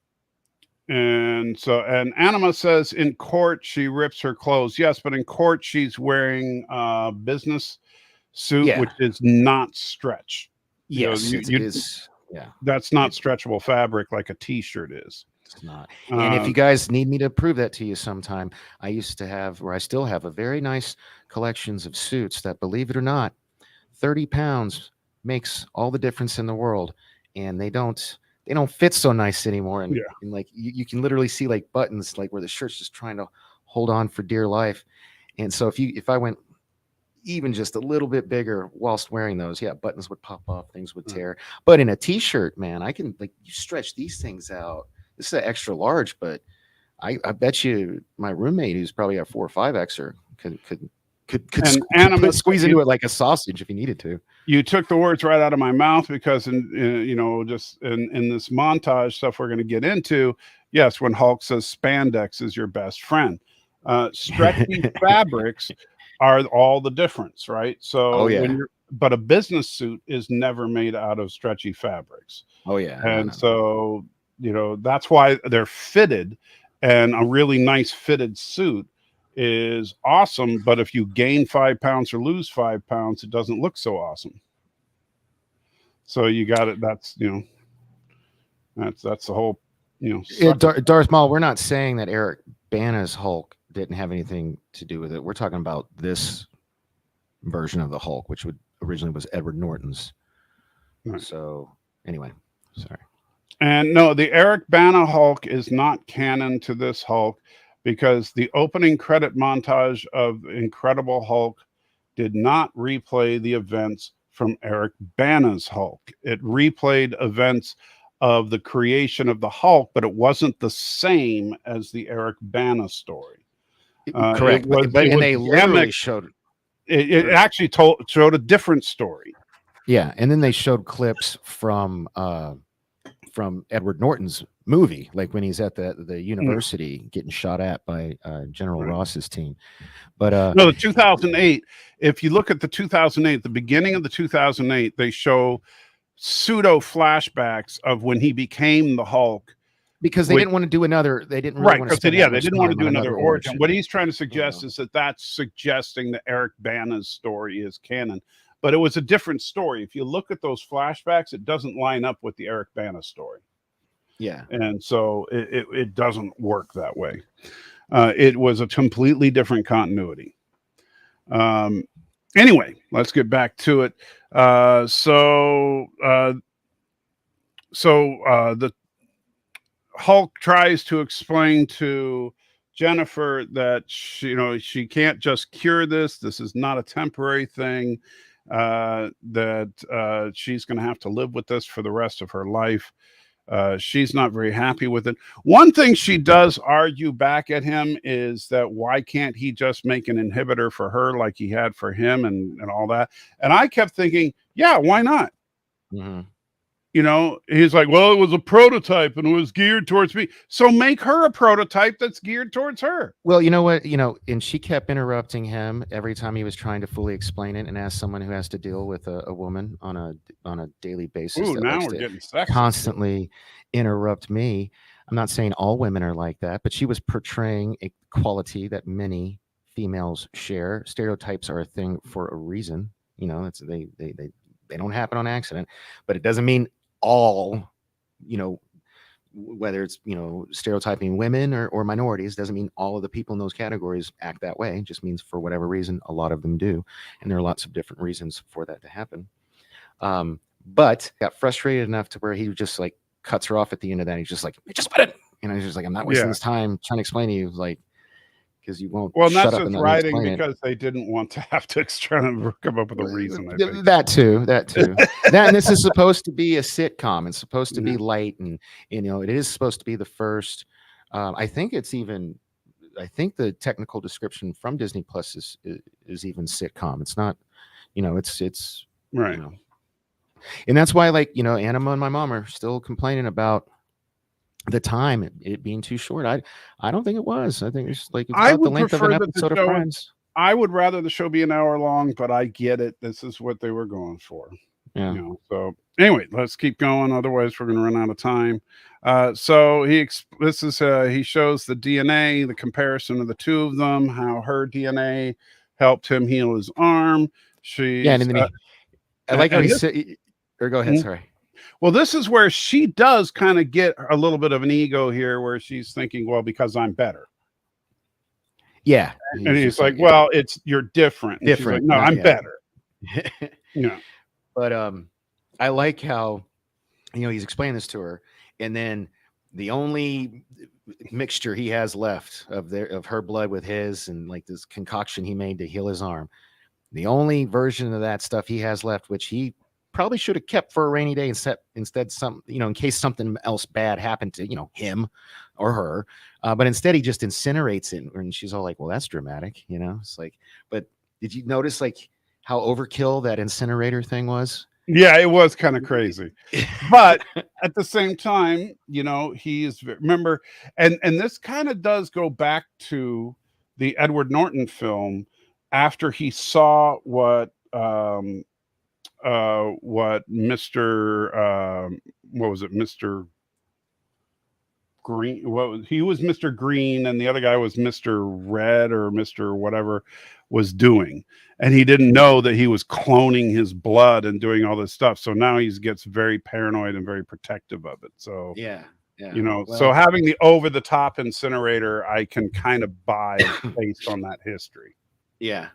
S1: Anima says in court she rips her clothes. Yes, but in court she's wearing a business suit, which is not stretch.
S2: Yes, it is. Yeah,
S1: that's not stretchable fabric like a T-shirt is.
S2: It's not. And if you guys need me to prove that to you sometime, I used to have, or I still have, a very nice collections of suits that, believe it or not, 30 pounds makes all the difference in the world, and they don't fit so nice anymore. And, and like you can literally see like buttons, like where the shirt's just trying to hold on for dear life. And so if I went even just a little bit bigger whilst wearing those, buttons would pop off, things would tear. But in a T-shirt, man, I can, like, you stretch these things out. This is an extra large, but I bet you my roommate, who's probably a 4 or 5Xer, could squeeze into it like a sausage if he needed to.
S1: You took the words right out of my mouth, because in this montage stuff we're going to get into, yes, when Hulk says spandex is your best friend, stretchy fabrics are all the difference, right? So but a business suit is never made out of stretchy fabrics. And so that's why they're fitted, and a really nice fitted suit is awesome, but if you gain 5 pounds or lose 5 pounds, it doesn't look so awesome. So you got it. That's that's the whole
S2: Darth Maul, we're not saying that Eric Bana's Hulk didn't have anything to do with it. We're talking about this version of the Hulk, which originally was Edward Norton's. Right. So anyway, sorry.
S1: And no, the Eric Bana Hulk is not canon to this Hulk, because the opening credit montage of Incredible Hulk did not replay the events from Eric Bana's Hulk. It replayed events of the creation of the Hulk, but it wasn't the same as the Eric Bana story.
S2: Correct. They literally showed
S1: it actually showed a different story.
S2: Yeah, and then they showed clips from Edward Norton's movie, like when he's at the university getting shot at by General Ross's team. But
S1: no, the 2008 if you look at the 2008, the beginning of the 2008, they show pseudo flashbacks of when he became the Hulk.
S2: Because they didn't want to do another. They didn't really
S1: Right,
S2: want to
S1: because
S2: spend
S1: yeah,
S2: that
S1: they
S2: much
S1: didn't want to
S2: time
S1: do
S2: on
S1: another origin.
S2: origin.
S1: What he's trying to suggest is that that's suggesting that Eric Bana's story is canon, but it was a different story. If you look at those flashbacks, it doesn't line up with the Eric Bana story.
S2: Yeah,
S1: and so it doesn't work that way. It was a completely different continuity. Anyway, let's get back to it. So the Hulk tries to explain to Jennifer that she can't just cure this. This is not a temporary thing. That she's going to have to live with this for the rest of her life. She's not very happy with it. One thing she does argue back at him is that why can't he just make an inhibitor for her like he had for him and all that? And I kept thinking, yeah, why not?
S2: mm-hmm.
S1: He's like, well, it was a prototype and it was geared towards me. So make her a prototype that's geared towards her.
S2: Well, you know what, and she kept interrupting him every time he was trying to fully explain it. And as someone who has to deal with a woman on a daily basis,
S1: Ooh,
S2: that
S1: now
S2: likes
S1: we're
S2: to
S1: getting sexist.
S2: constantly interrupt me. I'm not saying all women are like that, but she was portraying a quality that many females share. Stereotypes are a thing for a reason. It's they don't happen on accident, but it doesn't mean all, whether it's, stereotyping women or minorities, doesn't mean all of the people in those categories act that way. It just means for whatever reason, a lot of them do. And there are lots of different reasons for that to happen. But got frustrated enough to where he just like cuts her off at the end of that. He's just like, just put it. He's just like, I'm not wasting this time trying to explain to you, like, because you won't.
S1: Well,
S2: shut
S1: that's
S2: up
S1: just
S2: and
S1: writing because they didn't want to have to try to come up with a reason. I think.
S2: That too. And this is supposed to be a sitcom. It's supposed to be light, and it is supposed to be the first. I think the technical description from Disney Plus is even sitcom. It's not, it's
S1: right.
S2: And that's why, like, Anima and my mom are still complaining about the time it being too short. I don't think it was. I think it's like about the length of an episode of Friends.
S1: I would rather the show be an hour long, but I get it. This is what they were going for.
S2: Yeah.
S1: So anyway, let's keep going. Otherwise, we're going to run out of time. So he shows the DNA, the comparison of the two of them, how her DNA helped him heal his arm.
S2: And then I like how he said. Or go ahead. Sorry.
S1: Well, this is where she does kind of get a little bit of an ego here, where she's thinking, well, because I'm better.
S2: Yeah.
S1: And he's like, well, you're different. And
S2: different.
S1: She's like, no, I'm better.
S2: But I like how, he's explaining this to her. And then the only mixture he has left of her blood with his, and like this concoction he made to heal his arm, the only version of that stuff he has left, which he probably should have kept for a rainy day instead some, in case something else bad happened to, him or her. But instead he just incinerates it. And she's all like, well, that's dramatic. It's like, but did you notice like how overkill that incinerator thing was?
S1: Yeah, it was kind of crazy. But at the same time, he is, remember, and this kind of does go back to the Edward Norton film after he saw what Mr. Green, he was Mr. Green and the other guy was Mr. Red or Mr. whatever was doing, and he didn't know that he was cloning his blood and doing all this stuff. So now he gets very paranoid and very protective of it. So so having the over the top incinerator, I can kind of buy based on that history.
S2: Okay.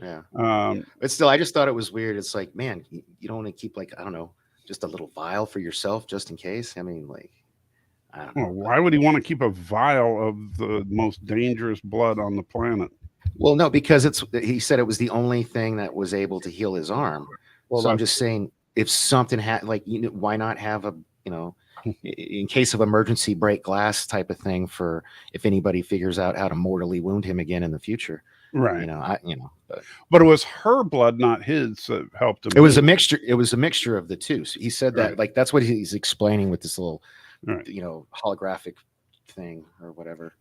S2: Yeah. But still, I just thought it was weird. It's like, man, you don't want to keep like, I don't know, just a little vial for yourself just in case. I mean, like, I don't know.
S1: Why would he want to keep a vial of the most dangerous blood on the planet?
S2: Well, no, because he said it was the only thing that was able to heal his arm. Well, so I'm just saying, if something had, like, why not have a, in case of emergency, break glass type of thing for if anybody figures out how to mortally wound him again in the future.
S1: Right.
S2: But
S1: it was her blood, not his, that helped him.
S2: It was a mixture. It was a mixture of the two. So he said that, like, that's what he's explaining with this little, holographic thing or whatever.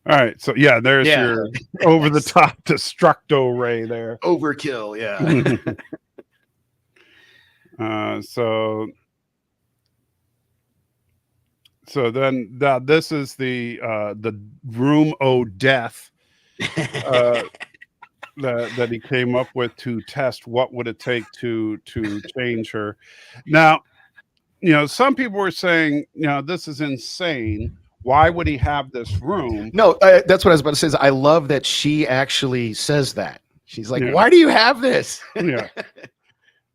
S1: All right. So yeah, there's
S2: Yeah.
S1: your over the top destructo ray there.
S2: Overkill. Yeah.
S1: So then this is the room o death that he came up with to test what would it take to change her. Now, some people were saying, this is insane. Why would he have this room?
S2: No, that's what I was about to say. Is I love that she actually says that. She's like,
S1: Yeah.
S2: "Why do you have this?"
S1: Yeah.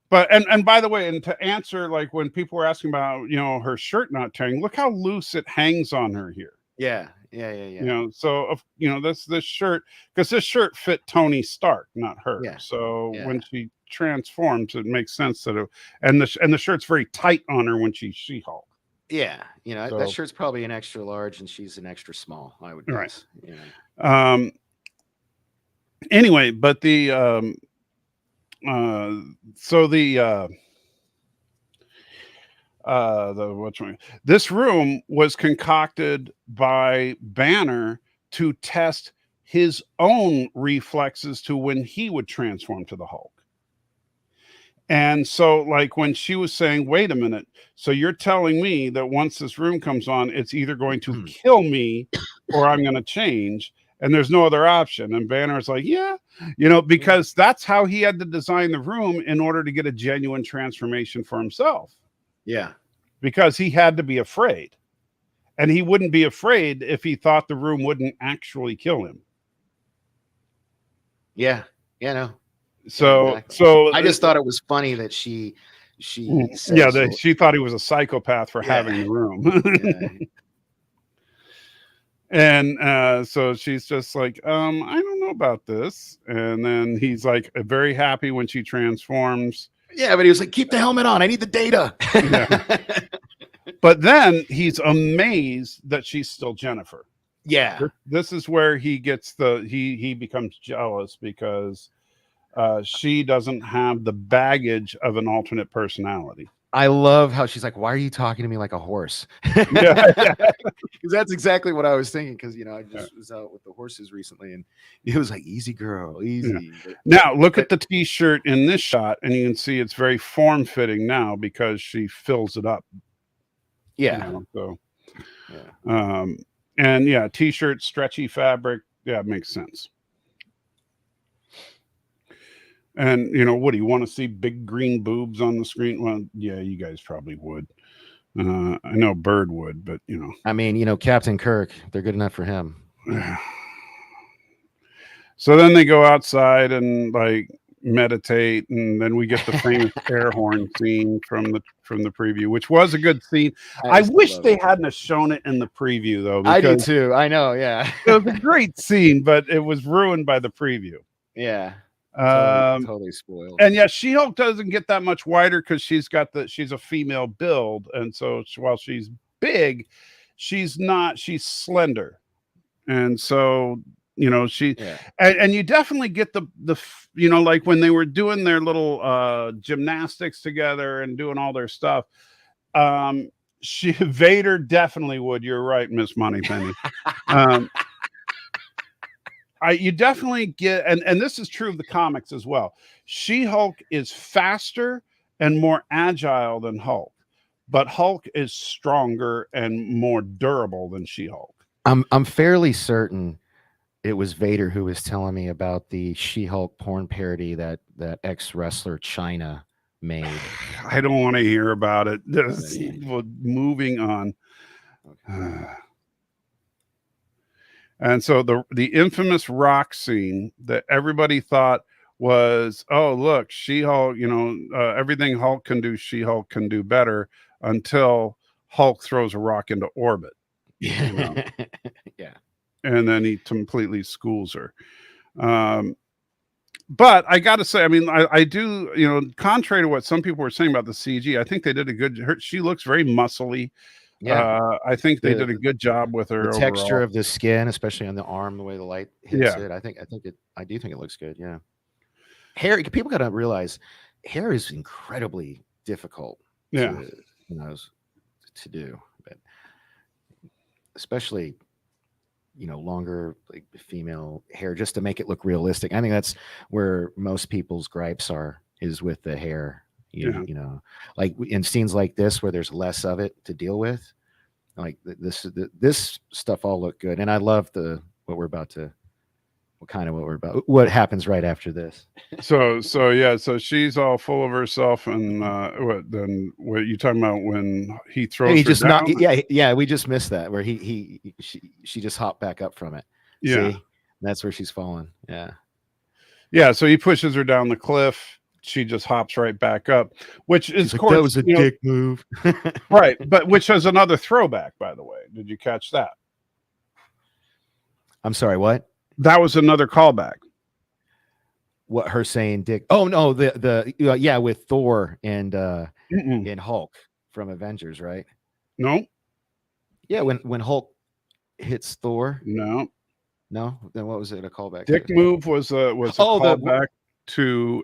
S1: But and by the way, and to answer, like when people were asking about her shirt not tearing, look how loose it hangs on her here.
S2: Yeah.
S1: So this shirt, because this shirt fit Tony Stark, not her.
S2: Yeah.
S1: So
S2: Yeah.
S1: when she transforms, it makes sense that and the shirt's very tight on her when she's She-Hulk.
S2: Yeah,
S1: So,
S2: that shirt's probably an extra large, and she's an extra small, I would guess.
S1: Right. Anyway, but the this room was concocted by Banner to test his own reflexes to when he would transform to the Hulk. And so, like when she was saying, wait a minute, so you're telling me that once this room comes on, it's either going to kill me or I'm going to change, and there's no other option. And Banner's like, yeah, because that's how he had to design the room in order to get a genuine transformation for himself.
S2: Yeah.
S1: Because he had to be afraid. And he wouldn't be afraid if he thought the room wouldn't actually kill him.
S2: Yeah. Yeah, no.
S1: So,
S2: exactly.
S1: so
S2: I just thought it was funny that she
S1: says, she thought he was a psychopath for having the room. And so she's just like, I don't know about this. And then he's like very happy when she transforms.
S2: Yeah, but he was like, keep the helmet on. I need the data.
S1: But then he's amazed that she's still Jennifer.
S2: Yeah.
S1: This is where he gets he becomes jealous because she doesn't have the baggage of an alternate personality.
S2: I love how she's like, why are you talking to me like a horse?
S1: Yeah.
S2: Because that's exactly what I was thinking. Because, I just was out with the horses recently, and it was like, easy girl, easy.
S1: Yeah. Now, look at the T-shirt in this shot, and you can see it's very form-fitting now because she fills it up.
S2: Yeah.
S1: And yeah, T-shirt, stretchy fabric. Yeah, it makes sense. And what do you want to see? Big green boobs on the screen? Well, yeah, you guys probably would. I know Bird would, but
S2: I mean, Captain Kirk, they're good enough for him.
S1: So then they go outside and like meditate, and then we get the famous air horn scene from the preview, which was a good scene. I wish they hadn't have shown it in the preview though.
S2: I do too. I know. Yeah,
S1: it was a great scene, but it was ruined by the preview.
S2: Yeah. Totally spoiled.
S1: And yeah, She-Hulk doesn't get that much wider because she's a female build, and so while she's big, she's slender, and so and you definitely get the like when they were doing their little gymnastics together and doing all their stuff. Vader definitely would. You're right, Miss Moneypenny. You definitely get, and this is true of the comics as well. She-Hulk is faster and more agile than Hulk, but Hulk is stronger and more durable than She-Hulk.
S2: I'm fairly certain it was Vader who was telling me about the She-Hulk porn parody that ex-wrestler China made.
S1: I don't want to hear about it. Moving on. Okay. And so the infamous rock scene that everybody thought was, oh, look, She-Hulk, everything Hulk can do, She-Hulk can do better, until Hulk throws a rock into orbit.
S2: Yeah.
S1: And then he completely schools her. But I got to say, I mean, I do, contrary to what some people were saying about the CG, I think they did a good, she looks very muscly. Yeah, I think they did a good job with her.
S2: The texture of the skin, especially on the arm, the way the light hits it. I do think it looks good. Yeah. Hair, people got to realize hair is incredibly difficult to do, but especially longer like female hair just to make it look realistic. I think that's where most people's gripes is with the hair. Like in scenes like this where there's less of it to deal with, like this stuff all looked good, and I love what happens right after this.
S1: So she's all full of herself, and what you talking about when he throws her down?
S2: We just missed that where she just hopped back up from it.
S1: Yeah.
S2: See? That's where she's falling.
S1: Yeah, so he pushes her down the cliff. She just hops right back up, which is, of course,
S2: that was a dick move.
S1: Right, but which is another throwback, by the way. Did you catch that?
S2: I'm sorry, what?
S1: That was another callback.
S2: What, her saying dick? Oh no, with Thor and Hulk from Avengers, right?
S1: No.
S2: Yeah, when Hulk hits Thor.
S1: No.
S2: Then what was it a callback?
S1: Dick move was a callback to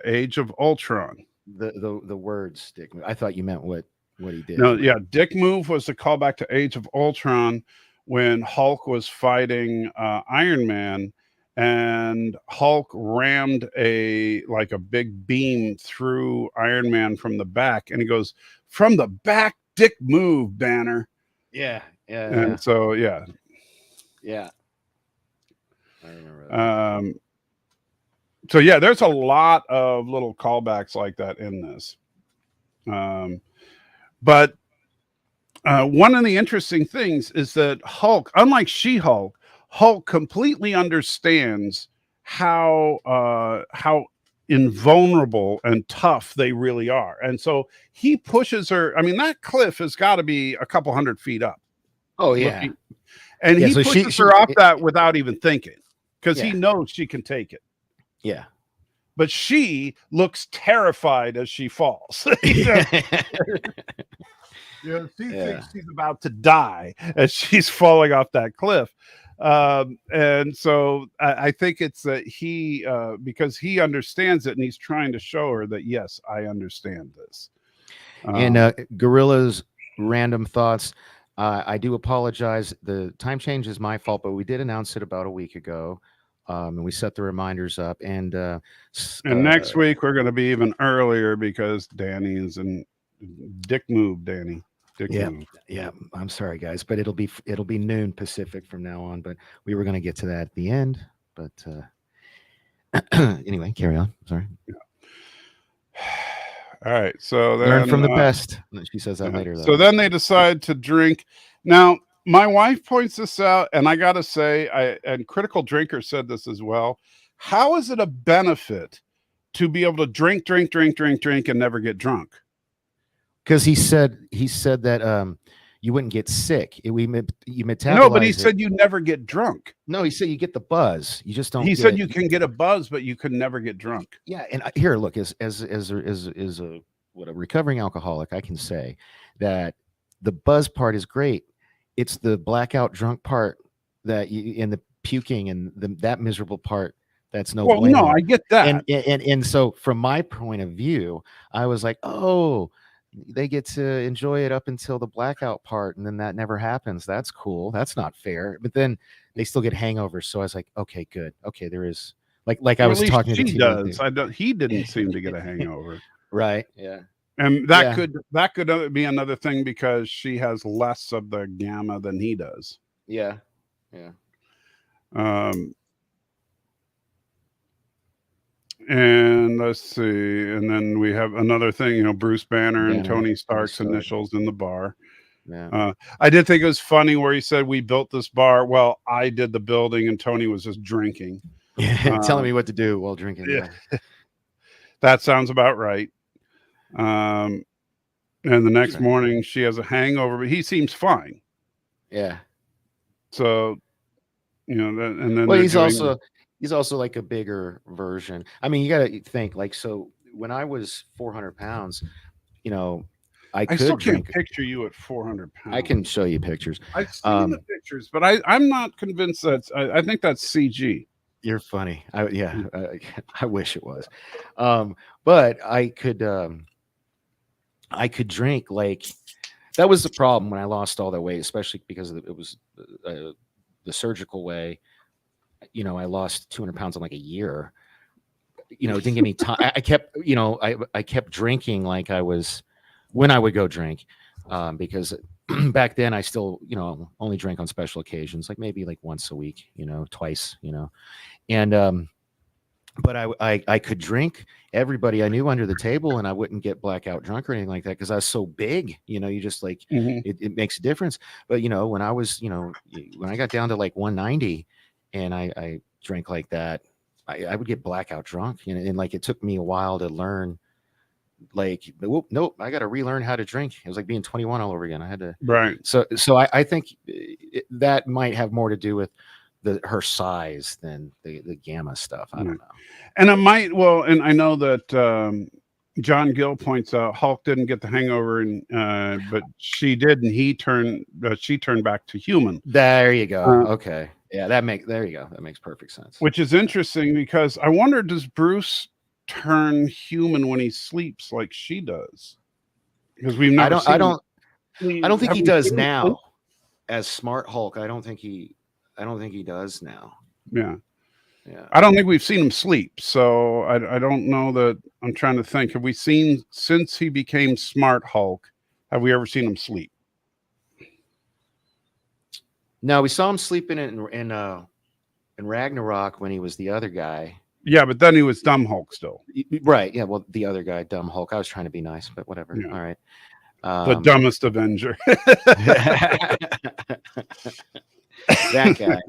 S1: Age of Ultron.
S2: The words dick move. I thought you meant what he did.
S1: No, yeah, dick move was a callback to Age of Ultron when Hulk was fighting Iron Man, and Hulk rammed a big beam through Iron Man from the back, and he goes, "From the back, dick move, Banner."
S2: Yeah.
S1: So
S2: yeah. I remember that.
S1: So yeah, there's a lot of little callbacks like that in this. But one of the interesting things is that Hulk, unlike She-Hulk, Hulk completely understands how invulnerable and tough they really are. And so he pushes her. I mean, that cliff has got to be a couple 100 feet up.
S2: Oh, yeah.
S1: And he pushes her off that without even thinking, because he knows she can take it.
S2: Yeah.
S1: But she looks terrified as she falls. She thinks she's about to die as she's falling off that cliff. And so I think it's that he, because he understands it and he's trying to show her that, yes, I understand this.
S2: And Gorilla's random thoughts. I do apologize. The time change is my fault, but we did announce it about a week ago. And we set the reminders up. And
S1: next week we're going to be even earlier because Danny is in dick move, Danny.
S2: Yeah. I'm sorry, guys, but it'll be noon Pacific from now on. But we were going to get to that at the end. But anyway, carry on. Sorry.
S1: Yeah. All right. So then,
S2: learn from the best. She says that later. Though.
S1: So then they decide to drink. Now, my wife points this out, and I got to say, and Critical Drinker said this as well. How is it a benefit to be able to drink, and never get drunk?
S2: Because he said that you wouldn't get sick. You metabolize.
S1: No, but he said you never get drunk.
S2: No, he said you get the buzz. You just don't.
S1: He said you can get a buzz, but you could never get drunk.
S2: Yeah, and here, look, as a recovering alcoholic, I can say that the buzz part is great. It's the blackout drunk part and the puking and that miserable part. That's no.
S1: Well, no, I get that.
S2: And so from my point of view, I was like, oh, they get to enjoy it up until the blackout part, and then that never happens. That's cool. That's not fair. But then they still get hangovers. So I was like, okay, good. Okay, there is like I was talking to.
S1: He does. He didn't seem to get a hangover.
S2: Right. Yeah.
S1: And that could be another thing because she has less of the gamma than he does.
S2: Yeah. Yeah.
S1: And let's see. And then we have another thing, Bruce Banner and Tony Stark's initials in the bar.
S2: Yeah.
S1: I did think it was funny where he said, we built this bar. Well, I did the building and Tony was just drinking.
S2: Telling me what to do while drinking.
S1: Yeah. That sounds about right. And the next morning she has a hangover, but he seems fine.
S2: Yeah.
S1: So, and then
S2: he's also like a bigger version. I mean, you got to think so when I was 400 pounds, I
S1: still can't picture you at 400 pounds.
S2: I can show you pictures.
S1: I've seen the pictures, but I'm not convinced I think that's CG.
S2: You're funny. I wish it was. But I could drink that was the problem when I lost all that weight, especially because it was the surgical way, you know, I lost 200 pounds in like a year. You know, it didn't give me time. I kept, you know, I kept drinking like I was when I would go drink, because back then I still, you know, only drank on special occasions, like maybe like once a week, you know, twice, you know, and but I could drink everybody I knew under the table, and I wouldn't get blackout drunk or anything like that because I was so big. You know, you just like it makes a difference. But you know, when I was, you know, when I got down to like 190, and I drank like that, I would get blackout drunk. You know, and like it took me a while to learn. Like, nope, I got to relearn how to drink. It was like being 21 all over again. I had to.
S1: Right.
S2: So I think that might have more to do with her size than the gamma stuff. I don't know.
S1: And it might, well, and I know that John Gill points out Hulk didn't get the hangover, and but she did, and she turned back to human.
S2: There you go. Okay, yeah, there you go. That makes perfect sense.
S1: Which is interesting because I wonder, does Bruce turn human when he sleeps like she does? Because we've never. I don't
S2: think he does now. As Smart Hulk, I don't think he does now.
S1: Yeah. I don't think we've seen him sleep, so I don't know that. I'm trying to think. Have we seen, since he became Smart Hulk, have we ever seen him sleep?
S2: No, we saw him sleeping in Ragnarok when he was the other guy.
S1: Yeah, but then he was Dumb Hulk still.
S2: Right. Yeah. Well, the other guy, Dumb Hulk. I was trying to be nice, but whatever. Yeah. All right.
S1: The dumbest Avenger.
S2: That guy.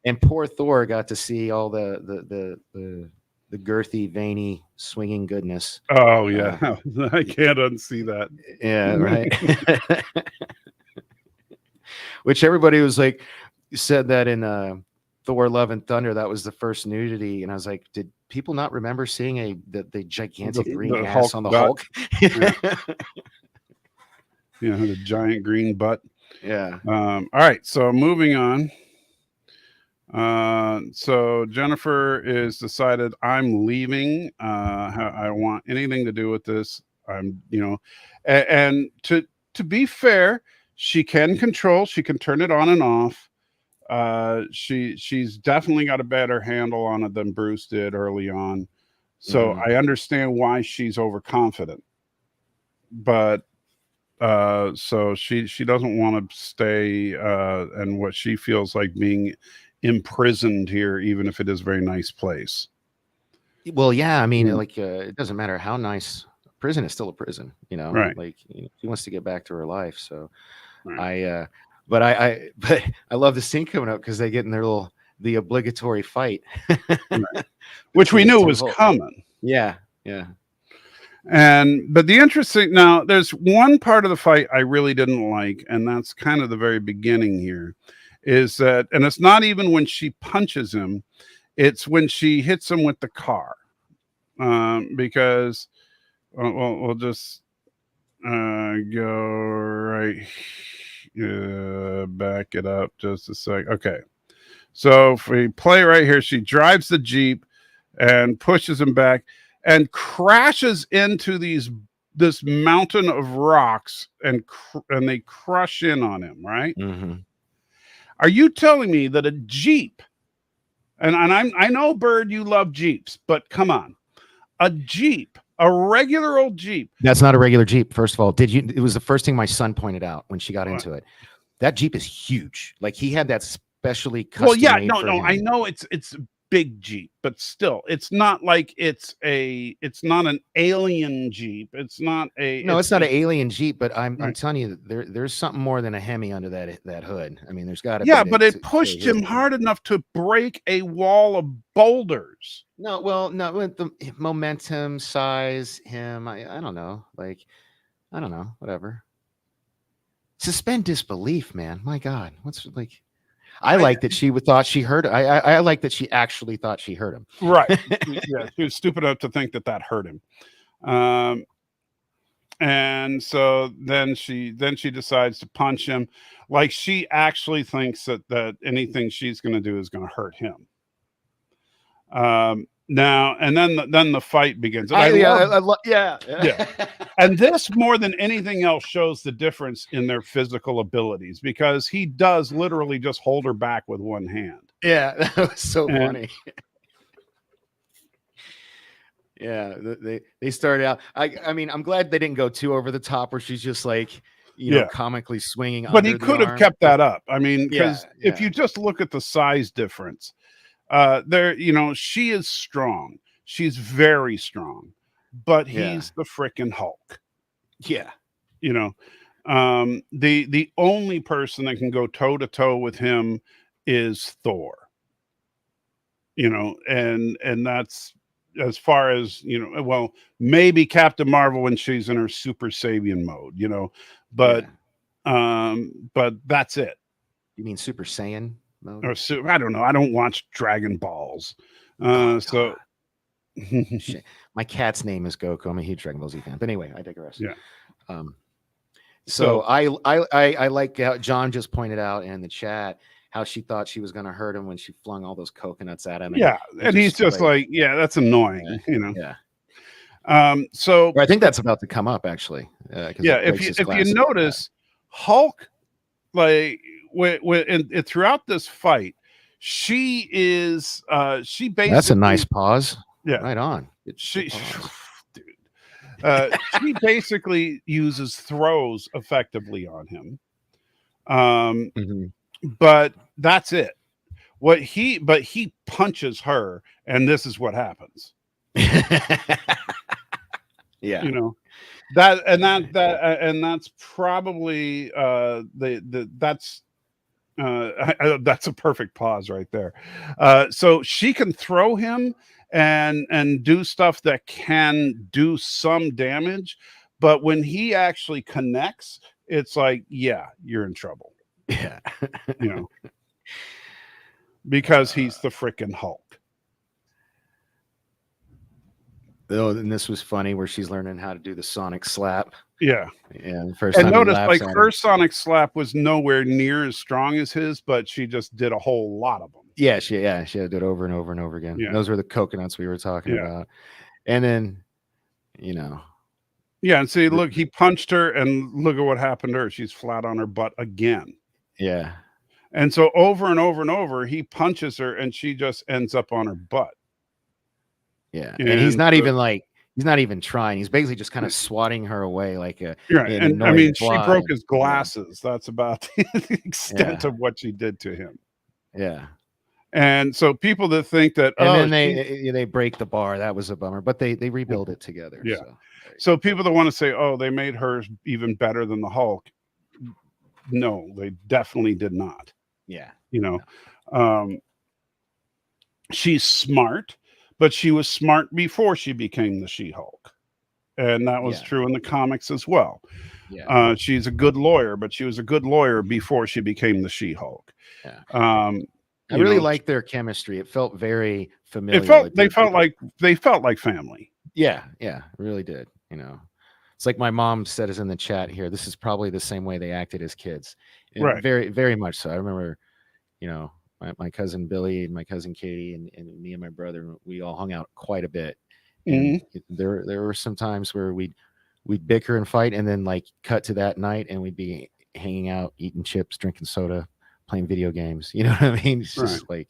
S2: And poor Thor got to see all the girthy, veiny, swinging goodness.
S1: Oh yeah, I can't unsee that.
S2: Yeah, right. Which everybody was like, said that in Thor: Love and Thunder, that was the first nudity, and I was like, did people not remember seeing the gigantic green ass on the Hulk?
S1: Yeah, the giant green butt.
S2: Yeah.
S1: All right, so moving on. So Jennifer is decided, I'm leaving. I don't want anything to do with this. I'm, you know, and to be fair, she can control, she can turn it on and off. She's definitely got a better handle on it than Bruce did early on. So I understand why she's overconfident, but so she doesn't want to stay and what she feels like being imprisoned here, even if it is a very nice place.
S2: Well, yeah, I mean, like it doesn't matter how nice. Prison is still a prison, you know.
S1: Right.
S2: Like, you know, she wants to get back to her life. So
S1: right.
S2: But I love the scene coming up because they get in the obligatory fight,
S1: right. Which we knew was coming.
S2: Yeah.
S1: But the interesting, now there's one part of the fight I really didn't like, and that's kind of the very beginning here, is that, and it's not even when she punches him, it's when she hits him with the car, because we'll just go right, back it up just a sec. Okay, so if we play right here, she drives the Jeep and pushes him back and crashes into this mountain of rocks, and they crush in on him, right? Are you telling me that a Jeep, and I know, Bird, you love Jeeps, but come on, a Jeep, a regular old Jeep.
S2: That's not a regular Jeep. First of all, it was the first thing my son pointed out when she got into it. That Jeep is huge. Like, he had that specially custom.
S1: Well, yeah, no, I know it's big Jeep, but still, it's not like it's not an alien Jeep. It's not it's
S2: not an alien Jeep, but I'm telling you, there's something more than a Hemi under that hood. I mean, there's got to be.
S1: Yeah, but it pushed him hard enough to break a wall of boulders.
S2: No, with the momentum, size, him, I don't know. Like, I don't know, whatever. Suspend disbelief, man. My God, what's like. I like that she thought she heard. I like that she actually thought she heard him.
S1: Right. Yeah, she was stupid enough to think that hurt him. And so then she decides to punch him, like she actually thinks that anything she's going to do is going to hurt him. Now and then the fight begins. And
S2: yeah.
S1: And this more than anything else shows the difference in their physical abilities, because he does literally just hold her back with one hand.
S2: Yeah, that was so funny. Yeah, they started out. I mean, I'm glad they didn't go too over the top where she's just like, comically swinging.
S1: But he could have kept that up. I mean, because if you just look at the size difference, she is strong. She's very strong, but he's the frickin' Hulk.
S2: Yeah.
S1: The only person that can go toe to toe with him is Thor. And that's as far as, well, maybe Captain Marvel when she's in her Super Saiyan mode, but that's it.
S2: You mean Super Saiyan mode?
S1: Or I don't know. I don't watch Dragon Balls. So
S2: my cat's name is Goku. I'm a huge Dragon Ball Z fan. But anyway, I digress.
S1: Yeah.
S2: So I like how John just pointed out in the chat how she thought she was going to hurt him when she flung all those coconuts at him.
S1: And he's just like, that's annoying.
S2: Yeah.
S1: So
S2: I think that's about to come up actually.
S1: If you notice, Hulk, like throughout this fight, she is she basically,
S2: that's a nice pause.
S1: Yeah,
S2: right on.
S1: She basically uses throws effectively on him. But that's it. But he punches her, and this is what happens.
S2: Yeah.
S1: That's probably that's a perfect pause right there. So she can throw him and do stuff that can do some damage, but when he actually connects, it's like, you're in trouble.
S2: Yeah.
S1: Because he's the frickin' Hulk.
S2: Oh, and this was funny where she's learning how to do the sonic slap.
S1: Yeah.
S2: The first time.
S1: And notice, like, her sonic slap was nowhere near as strong as his, but she just did a whole lot of them.
S2: Yeah, she had to do it over and over and over again.
S1: Yeah.
S2: Those were the coconuts we were talking about. And then,
S1: Yeah, and see, look, he punched her, and look at what happened to her. She's flat on her butt again.
S2: Yeah.
S1: And so over and over and over, he punches her, and she just ends up on her butt.
S2: Yeah. And he's not even trying. He's basically just kind of swatting her away like a.
S1: And I mean, she broke his glasses. That's about the extent of what she did to him.
S2: Yeah.
S1: And so people that think that,
S2: and then they break the bar. That was a bummer, but they rebuild it together.
S1: Yeah. So people that want to say, they made her even better than the Hulk. No, they definitely did not.
S2: Yeah.
S1: She's smart, but she was smart before she became the She-Hulk. And that was true in the comics as well.
S2: Yeah.
S1: She's a good lawyer, but she was a good lawyer before she became the She-Hulk.
S2: Yeah. I really like their chemistry. It felt very familiar.
S1: They felt like family.
S2: Yeah, it really did. It's like my mom said is in the chat here. This is probably the same way they acted as kids. And
S1: right.
S2: Very, very much so. I remember, my cousin Billy and my cousin Katie and me and my brother, we all hung out quite a bit. And there were some times where we'd bicker and fight, and then like cut to that night, and we'd be hanging out, eating chips, drinking soda, playing video games. You know what I mean? It's just like.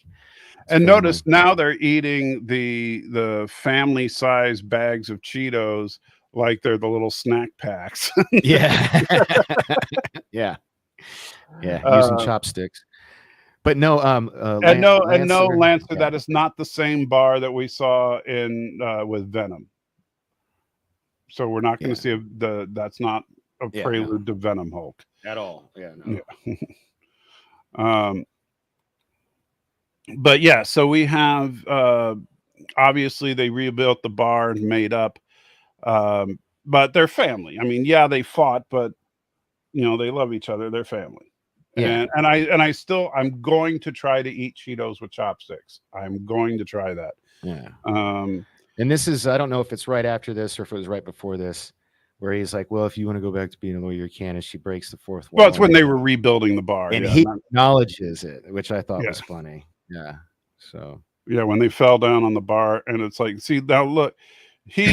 S1: And notice now they're eating the family size bags of Cheetos like they're the little snack packs.
S2: Yeah. Yeah. Using chopsticks. But no,
S1: Lancer, that is not the same bar that we saw in with Venom. So we're not going to see that's not a prelude to Venom Hulk
S2: at all. Yeah. No.
S1: Yeah. But so we have obviously they rebuilt the bar and made up, but they're family. I mean, they fought, but they love each other. They're family. Yeah. And I'm going to try to eat Cheetos with chopsticks. I'm going to try that.
S2: Yeah. And this is, I don't know if it's right after this or if it was right before this, where he's like, well, if you want to go back to being a lawyer, you can, as she breaks the fourth wall.
S1: Well, it's when they were rebuilding the bar.
S2: And he acknowledges it, which I thought was funny. Yeah. So
S1: Yeah, when they fell down on the bar, and it's like, see now, look, he,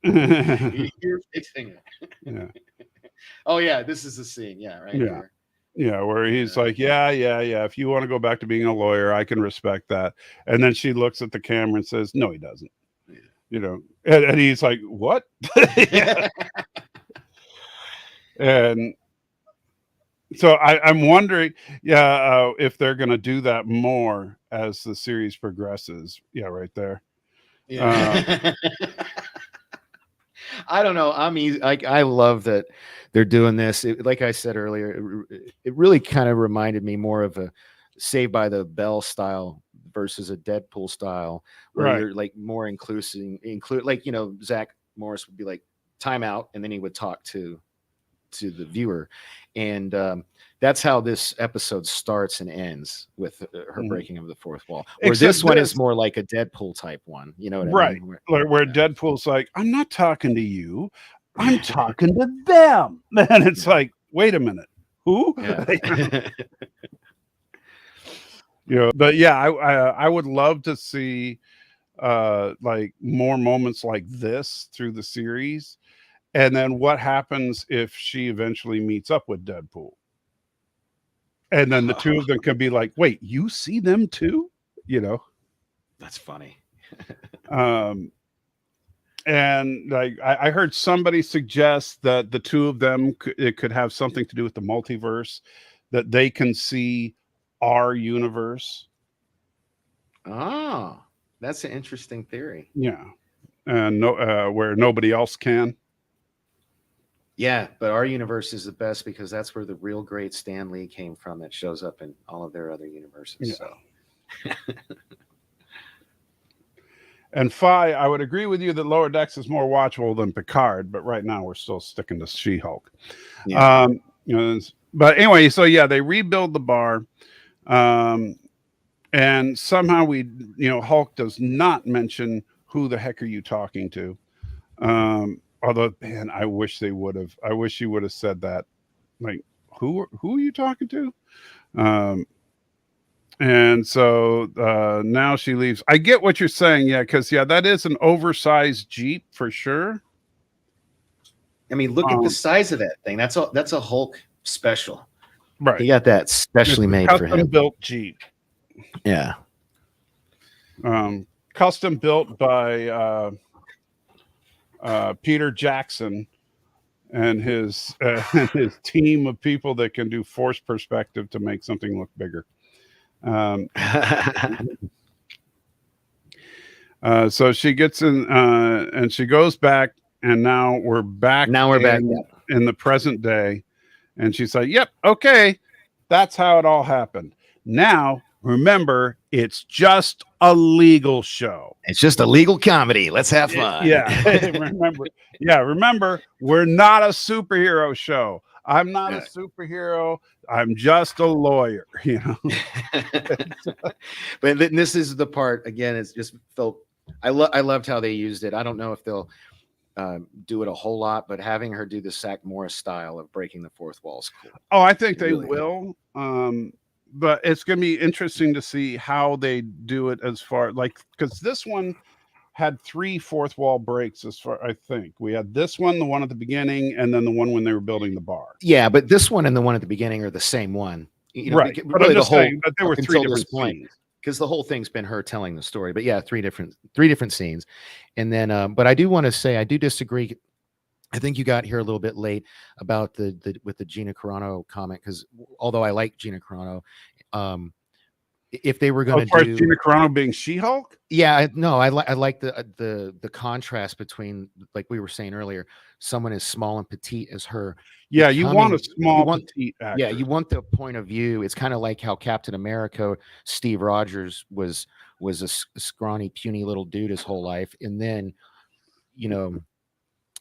S2: You're fixing it.
S1: yeah,
S2: Oh yeah, this is the scene. Yeah, right
S1: yeah,
S2: here.
S1: yeah, where he's like, yeah, yeah, yeah. If you want to go back to being a lawyer, I can respect that. And then she looks at the camera and says, no, he doesn't.
S2: Yeah.
S1: You know, and he's like, what? Yeah. And so I'm wondering, if they're going to do that more as the series progresses. Yeah, right there.
S2: Yeah. I don't know. I'm easy. I love that they're doing this. Like I said earlier, it really kind of reminded me more of a Saved by the Bell style versus a Deadpool style, where
S1: Right.
S2: you're like more include like, you know, Zach Morris would be like time out, and then he would talk to the viewer, and that's how this episode starts and ends, with her breaking of the fourth wall. Or this one is more like a Deadpool type one, you know what I mean?
S1: Where Deadpool's like, I'm not talking to you, I'm talking to them. And it's like, wait a minute, who?
S2: Yeah.
S1: You know, but yeah, I would love to see like more moments like this through the series. And then what happens if she eventually meets up with Deadpool? And then the two of them can be like, wait, you see them too? You know?
S2: That's funny.
S1: And like I heard somebody suggest that the two of them, it could have something to do with the multiverse, that they can see our universe.
S2: Oh, that's an interesting theory.
S1: Yeah. And where nobody else can.
S2: Yeah, but our universe is the best because that's where the real great Stan Lee came from, that shows up in all of their other universes.
S1: Yeah.
S2: So
S1: And Phi, I would agree with you that Lower Decks is more watchable than Picard, but right now we're still sticking to She-Hulk.
S2: yeah.
S1: You know, but anyway, so yeah, they rebuild the bar. And somehow Hulk does not mention who the heck are you talking to. Although, man, I wish they would have. I wish he would have said that. Like, who are you talking to? And so now she leaves. I get what you're saying, yeah, because that is an oversized Jeep for sure.
S2: I mean, look at the size of that thing. That's a Hulk special.
S1: Right.
S2: He got that specially made for him.
S1: Custom built Jeep.
S2: Yeah.
S1: Custom built by Peter Jackson and his team of people that can do force perspective to make something look bigger. So she gets in and she goes back, and now we're back. In the present day, and she's like, "Yep, okay, that's how it all happened." Now, remember, it's just a legal show.
S2: It's just a legal comedy. Let's have fun.
S1: Remember, we're not a superhero show. I'm not a superhero. I'm just a lawyer, you know.
S2: But this is the part, again, it's just felt, I loved how they used it. I don't know if they'll do it a whole lot, but having her do the Zach Morris style of breaking the fourth wall is cool.
S1: Oh, I think they will. But it's going to be interesting to see how they do it, as far because this one had 3 fourth wall breaks. As far, I think we had this one, the one at the beginning, and then the one when they were building the bar.
S2: Yeah, but this one and the one at the beginning are the same one. You know,
S1: right. But really, but there were 3 different scenes.
S2: Because the whole thing's been her telling the story. But yeah, three different scenes. And then, but I do want to say, I do disagree. I think you got here a little bit late about with the Gina Carano comment, because although I like Gina Carano, if they were going to do
S1: Gina Carano being She-Hulk,
S2: I like the contrast between, like we were saying earlier, someone as small and petite as her.
S1: Yeah, you want a small petite actor.
S2: Yeah, you want the point of view. It's kind of like how Captain America, Steve Rogers was a scrawny, puny little dude his whole life, and then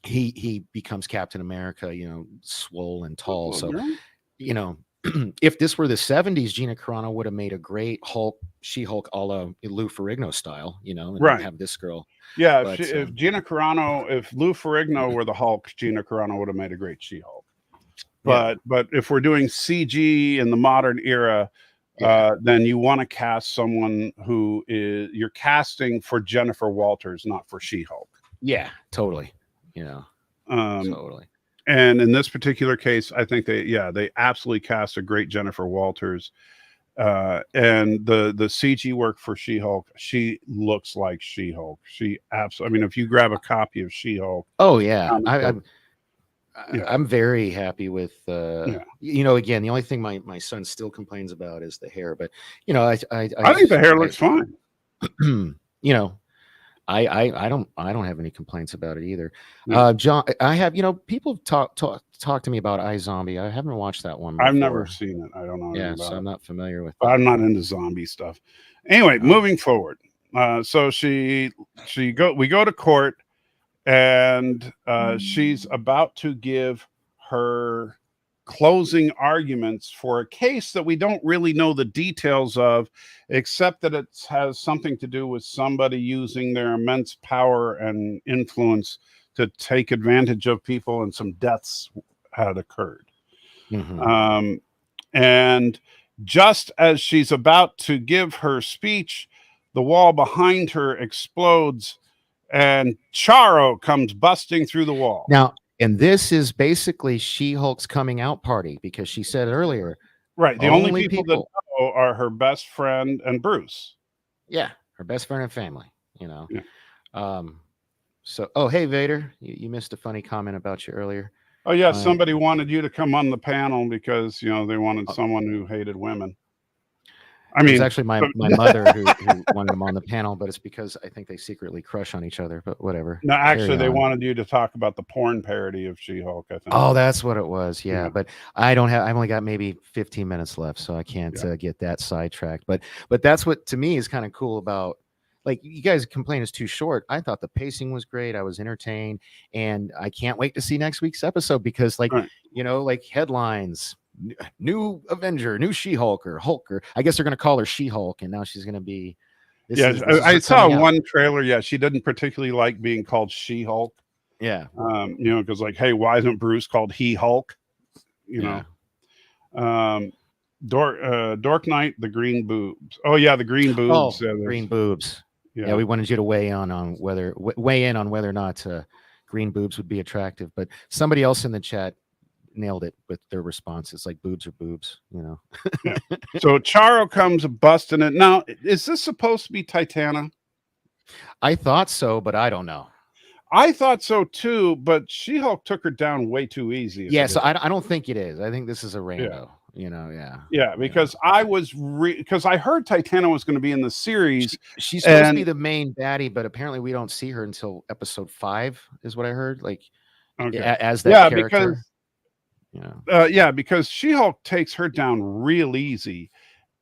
S2: he becomes Captain America, swole and tall. So if this were the 70s, Gina Carano would have made a great She-Hulk a la Lou Ferrigno style, and have this girl.
S1: Yeah, but, if Gina Carano, if Lou Ferrigno were the Hulk, Gina Carano would have made a great She-Hulk. But if we're doing CG in the modern era,
S2: Yeah.
S1: then you want to cast someone who you're casting for Jennifer Walters, not for She-Hulk.
S2: Yeah, totally. You know, totally.
S1: And in this particular case, I think they absolutely cast a great Jennifer Walters. And the CG work for She-Hulk, she looks like She-Hulk. She absolutely. I mean, if you grab a copy of She-Hulk,
S2: oh yeah,
S1: yeah.
S2: I'm very happy with.
S1: Yeah.
S2: You know, again, the only thing my son still complains about is the hair, but you know, I
S1: think the hair looks fine.
S2: You know, I don't have any complaints about it either.
S1: Yeah.
S2: John, I have, you know, people talk to me about iZombie. I haven't watched that one before.
S1: I've never seen it. I don't know.
S2: Yeah, so I'm not familiar with it.
S1: I'm not into zombie stuff. Anyway, moving forward. So we go to court, and she's about to give her closing arguments for a case that we don't really know the details of, except that it has something to do with somebody using their immense power and influence to take advantage of people, and some deaths had occurred.
S2: Mm-hmm.
S1: And just as she's about to give her speech, the wall behind her explodes, and Charo comes busting through the wall.
S2: Now, and this is basically She-Hulk's coming out party, because she said earlier,
S1: right, the only people that know are her best friend and Bruce.
S2: Yeah, her best friend and family, you know.
S1: Yeah.
S2: So, oh, hey, Vader, you missed a funny comment about you earlier.
S1: Oh, yeah, somebody wanted you to come on the panel because, you know, they wanted someone who hated women. I mean,
S2: it's actually my mother who wanted him on the panel, but it's because I think they secretly crush on each other, but whatever.
S1: No, actually, they wanted you to talk about the porn parody of She-Hulk, I think.
S2: Oh, that's what it was. Yeah. But I've only got maybe 15 minutes left, so I can't get that sidetracked. But that's what, to me, is kind of cool about, like, you guys complain it's too short. I thought the pacing was great. I was entertained, and I can't wait to see next week's episode, because, like, you know, like headlines, new Avenger, new She-Hulk, or Hulk, or I guess they're going to call her She-Hulk, and now she's going to be.
S1: I saw one trailer. Yeah, she didn't particularly like being called She-Hulk.
S2: Yeah.
S1: You know, because, like, hey, why isn't Bruce called He-Hulk? You know. Dork Knight, the green boobs. Oh yeah, the green boobs.
S2: Oh, green boobs. Yeah, we wanted you to weigh in on whether or not green boobs would be attractive, but somebody else in the chat nailed it with their response. It's like boobs are boobs, you know.
S1: Yeah. So Charo comes busting it. Now, is this supposed to be Titana?
S2: I thought so, but I don't know.
S1: I thought so too, but She-Hulk took her down way too easy.
S2: Yeah, so I don't think it is. I think this is a Rainbow.
S1: Yeah.
S2: You know,
S1: yeah, because I was because I heard Titana was going to be in the series.
S2: She's supposed to be the main baddie, but apparently we don't see her until episode 5, is what I heard. Like, as that character.
S1: Because She-Hulk takes her down real easy.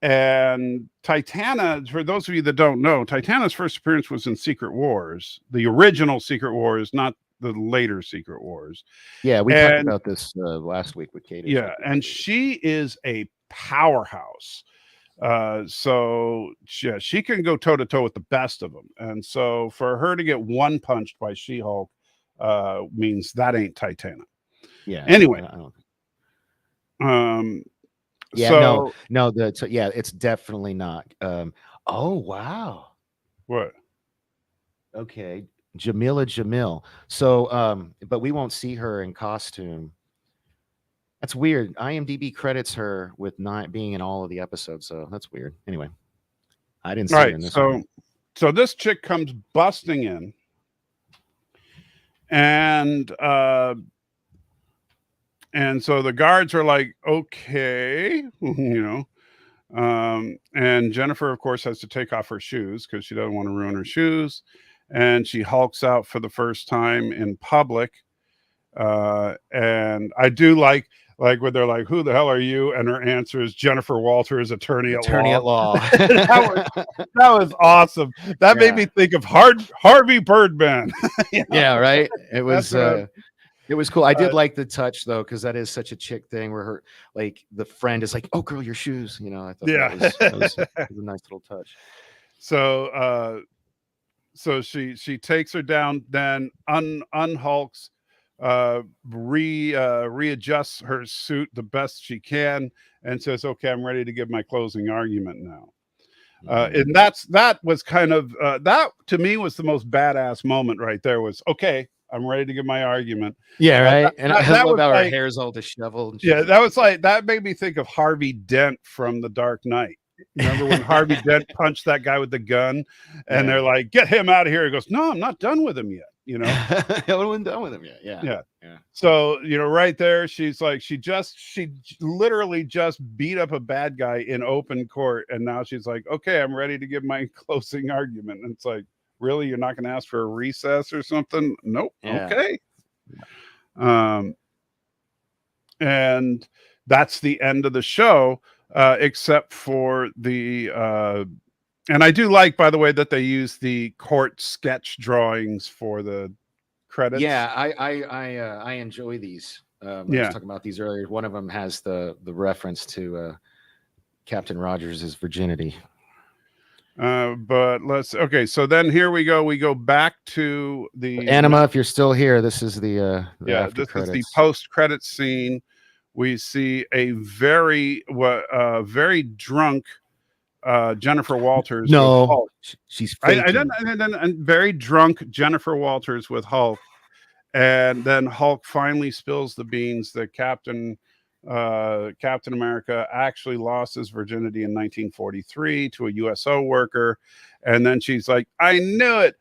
S1: And Titana, for those of you that don't know, Titana's first appearance was in Secret Wars, the original Secret Wars, not the later Secret Wars.
S2: Yeah, we talked about this last week with Katie.
S1: Yeah, and she is a powerhouse. So she can go toe to toe with the best of them. And so for her to get one punched by She-Hulk means that ain't Titana.
S2: Yeah.
S1: Anyway.
S2: Yeah, no, it's definitely not. Oh wow.
S1: What?
S2: Okay, Jamil. So, but we won't see her in costume. That's weird. IMDb credits her with not being in all of the episodes, so that's weird. Anyway, I didn't see her in this one.
S1: So this chick comes busting in, and so the guards are like, okay, you know, and Jennifer, of course, has to take off her shoes because she doesn't want to ruin her shoes. And she hulks out for the first time in public. And I do like where they're like, who the hell are you? And her answer is Jennifer Walters, attorney at law. that was awesome. That made me think of Harvey Birdman.
S2: You know? Yeah, right. It was it was cool. I did like the touch though, because that is such a chick thing where her, like, the friend is like, "Oh, girl, your shoes." You know, I thought that was a nice little touch.
S1: So, so she takes her down, then unhulks, readjusts her suit the best she can and says, okay, I'm ready to give my closing argument now. And that was kind of that to me was the most badass moment right there. Was okay, I'm ready to give my argument.
S2: Yeah, right. And I
S1: that
S2: love
S1: was
S2: how
S1: like,
S2: her hair's all disheveled. And
S1: yeah, that was like that made me think of Harvey Dent from The Dark Knight. Remember when Harvey Dent punched that guy with the gun, and they're like, "Get him out of here." He goes, "No, I'm not done with him yet." You know,
S2: I wasn't done with him yet. Yeah.
S1: So right there, she's like, she literally just beat up a bad guy in open court, and now she's like, "Okay, I'm ready to give my closing argument." And it's like, really, you're not going to ask for a recess or something? Nope.
S2: Yeah.
S1: Okay. And that's the end of the show, except for the and I do like, by the way, that they use the court sketch drawings for the credits.
S2: Yeah, I enjoy these. I was talking about these earlier. One of them has the reference to Captain Rogers' virginity.
S1: But okay, so then here we go. We go back to the
S2: Anima. If you're still here, this is the after
S1: this
S2: credits.
S1: is the post-credit scene. We see a very drunk Jennifer Walters.
S2: No, she's faking.
S1: And very drunk Jennifer Walters with Hulk, and then Hulk finally spills the beans that Captain America actually lost his virginity in 1943 to a USO worker, and then she's like, "I knew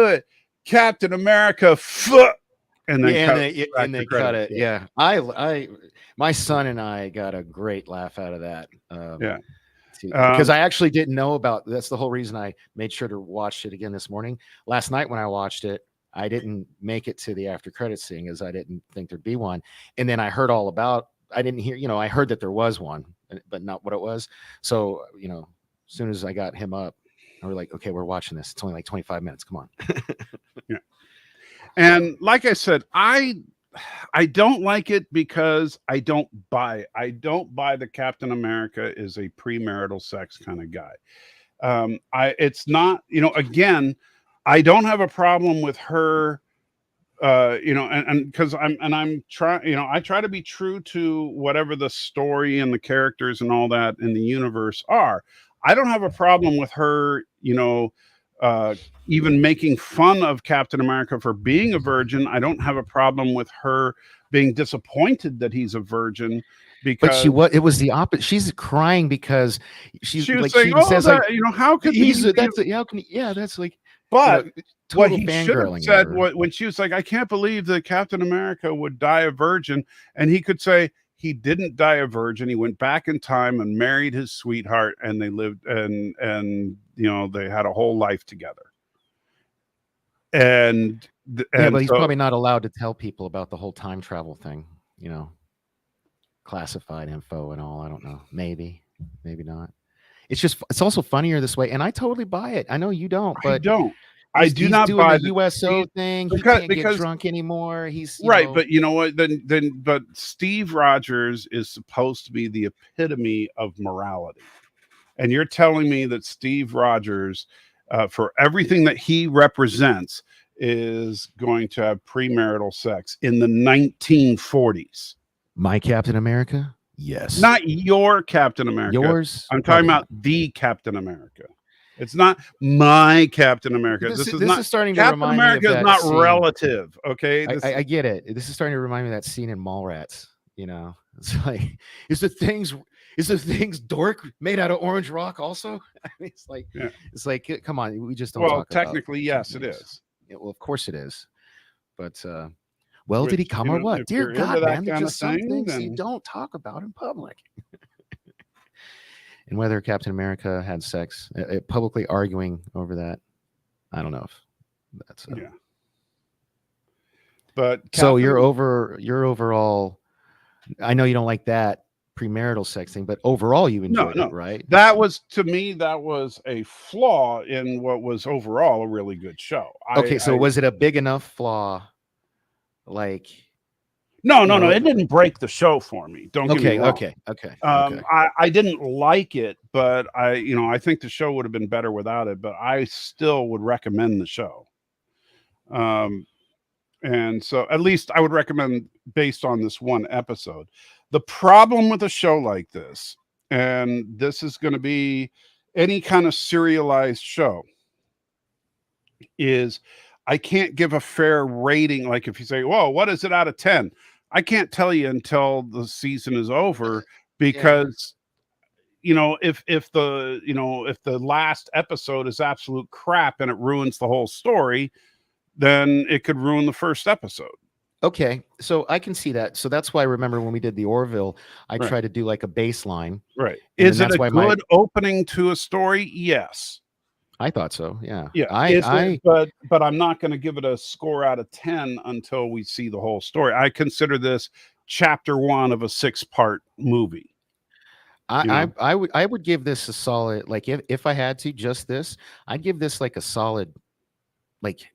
S1: it, Captain America." And then
S2: they cut it. Yeah, my son and I got a great laugh out of that. Because I actually didn't know about. That's the whole reason I made sure to watch it again this morning. Last night when I watched it, I didn't make it to the after credits scene, as I didn't think there'd be one. And then I heard all about. I didn't hear. I heard that there was one, but not what it was. So as soon as I got him up, I was like, okay, we're watching this. It's only like 25 minutes. Come on.
S1: Yeah. And like I said, I don't like it because I don't buy it. I don't buy that Captain America is a premarital sex kind of guy. It's not, again, I don't have a problem with her, and because I'm trying, I try to be true to whatever the story and the characters and all that in the universe are. I don't have a problem with her, even making fun of Captain America for being a virgin. I don't have a problem with her being disappointed that he's a virgin, because
S2: it was the opposite. She's crying because she was
S1: saying,
S2: says
S1: like, how could
S2: that's like,
S1: but what he
S2: should
S1: have said when she was like, I can't believe that Captain America would die a virgin, and he could say, he didn't die a virgin. He went back in time and married his sweetheart, and they lived and they had a whole life together. And
S2: but he's probably not allowed to tell people about the whole time travel thing, classified info and all. I don't know. Maybe not. It's also funnier this way, and I totally buy it. I know you don't, but
S1: I do not buy
S2: the USO thing. He can't get drunk anymore. He's
S1: right, but you know what? But Steve Rogers is supposed to be the epitome of morality, and you're telling me that Steve Rogers, for everything that he represents, is going to have premarital sex in the 1940s.
S2: My Captain America? Yes.
S1: Not your Captain America.
S2: Yours?
S1: I'm talking about the Captain America. It's not my Captain America. This is starting to
S2: remind me of
S1: Captain America is not scene. Relative. Okay.
S2: I get it. This is starting to remind me of that scene in Mallrats. It's like, is the things dork made out of orange rock also? I mean, it's like, come on, we just don't.
S1: Well, technically, yes, it is.
S2: Yeah, well, of course it is. But did he come or what? Dear God, man, there's just some things you don't talk about in public. And whether Captain America had sex, publicly arguing over that, I don't know if that's
S1: But
S2: so your overall. I know you don't like that premarital sex thing, but overall you enjoyed it, right?
S1: That was, to me, that was a flaw in what was overall a really good show.
S2: Was it a big enough flaw? Like,
S1: no, it didn't break the show for me. Don't get me wrong.
S2: Okay.
S1: I didn't like it, but I think the show would have been better without it. But I still would recommend the show. And so at least I would recommend based on this one episode. The problem with a show like this, and this is going to be any kind of serialized show, is I can't give a fair rating. Like if you say, whoa, what is it out of 10? I can't tell you until the season is over because if the last episode is absolute crap and it ruins the whole story, then it could ruin the first episode.
S2: Okay, so I can see that. So that's why I remember when we did the Orville, I tried to do like a baseline.
S1: Right.
S2: And
S1: Is it a good opening to a story? Yes.
S2: I thought so. Yeah.
S1: Yeah. But I'm not going to give it a score out of 10 until we see the whole story. I consider this chapter 1 of a 6-part movie.
S2: I would give this a solid, like if I had to just this, I'd give this like a solid, like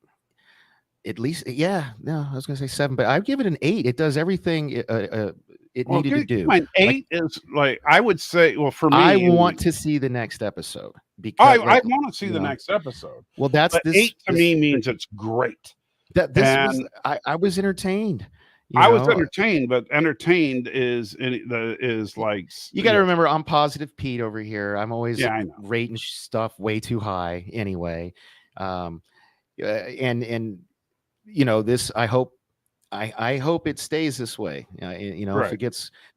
S2: at least, I was gonna say 7, but I'd give it an 8. It does everything it needed to do.
S1: 8 is like, I would say, well, for me,
S2: I want to see the next episode because
S1: I want to see the next episode.
S2: Well, that's
S1: but 8 to me means it's great.
S2: I was entertained.
S1: I was entertained, but entertained is like,
S2: you got to remember, I'm Positive Pete over here. I'm always rating stuff way too high anyway. And this, I hope it stays this way. If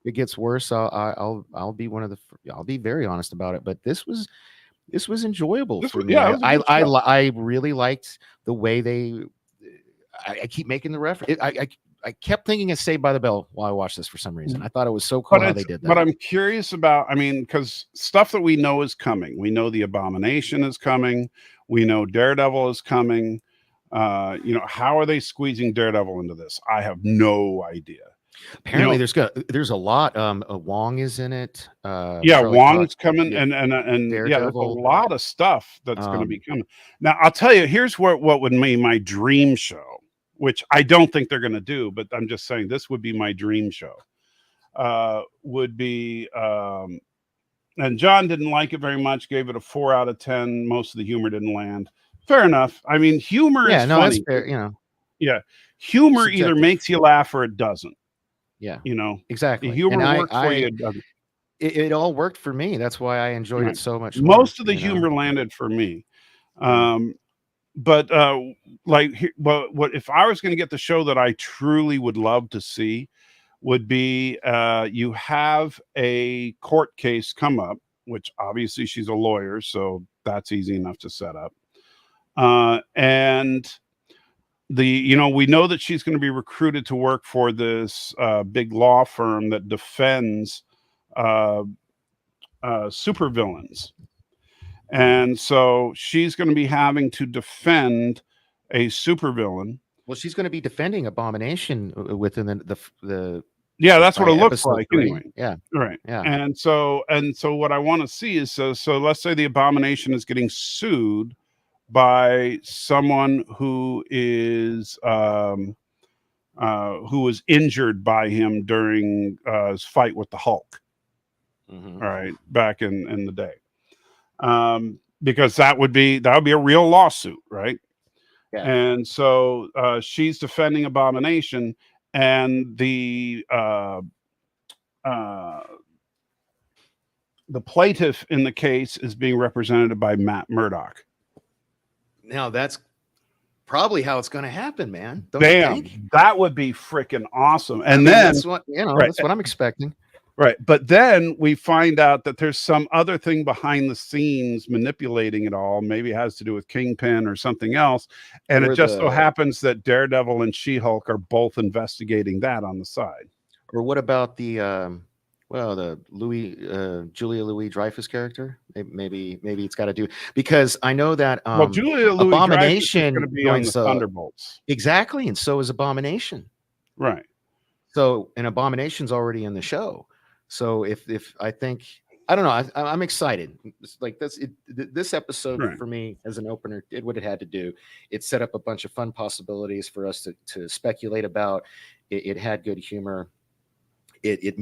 S2: it gets worse, I'll be I'll be very honest about it. But this was enjoyable for me. I really liked the way I keep making the reference. I kept thinking of Saved by the Bell while I watched this for some reason. I thought it was so cool how they did that.
S1: But I'm curious about, because stuff that we know is coming. We know the Abomination is coming. We know Daredevil is coming. How are they squeezing Daredevil into this? I have no idea.
S2: Apparently, there's a lot. Wong is in it.
S1: Wong's coming, and there's a lot of stuff that's going to be coming. Now, I'll tell you, here's what would be my dream show, which I don't think they're going to do, but I'm just saying this would be my dream show. Would be, and John didn't like it very much, gave it a 4 out of 10. Most of the humor didn't land. Fair enough. I mean, humor is funny. That's fair, Yeah. Humor either makes you laugh or it doesn't.
S2: Yeah.
S1: Exactly. The humor works for you.
S2: It all worked for me. That's why I enjoyed it so much.
S1: Most of the humor landed for me. But what if I was going to get the show that I truly would love to see would be you have a court case come up, which obviously she's a lawyer, so that's easy enough to set up. And we know that she's going to be recruited to work for this big law firm that defends supervillains. And so she's going to be having to defend a supervillain.
S2: Well, she's going to be defending Abomination within the
S1: that's what it looks like
S2: 3.
S1: anyway.
S2: Yeah.
S1: Right.
S2: Yeah.
S1: And so what I want to see is so let's say the Abomination is getting sued by someone who is who was injured by him during his fight with the Hulk.
S2: Mm-hmm.
S1: All right, back in the day. Because that would be a real lawsuit, right?
S2: Yeah.
S1: And so she's defending Abomination, and the plaintiff in the case is being represented by Matt Murdock.
S2: Now that's probably how it's going to happen, man.
S1: Damn, that would be freaking awesome. And then
S2: that's what that's what I'm expecting.
S1: Right. But then we find out that there's some other thing behind the scenes manipulating it all. Maybe it has to do with Kingpin or something else. And it just so happens that Daredevil and She-Hulk are both investigating that on the side.
S2: Or what about the Julia Louis-Dreyfus character? Maybe it's got to do, because I know that
S1: Julia Louis-Dreyfus is going to be on the Thunderbolts.
S2: Exactly. And so is Abomination.
S1: Right.
S2: So, and Abomination's already in the show. So if I think, I don't know, I'm excited. Like this episode for me as an opener did what it had to do. It set up a bunch of fun possibilities for us to speculate about. It had good humor. It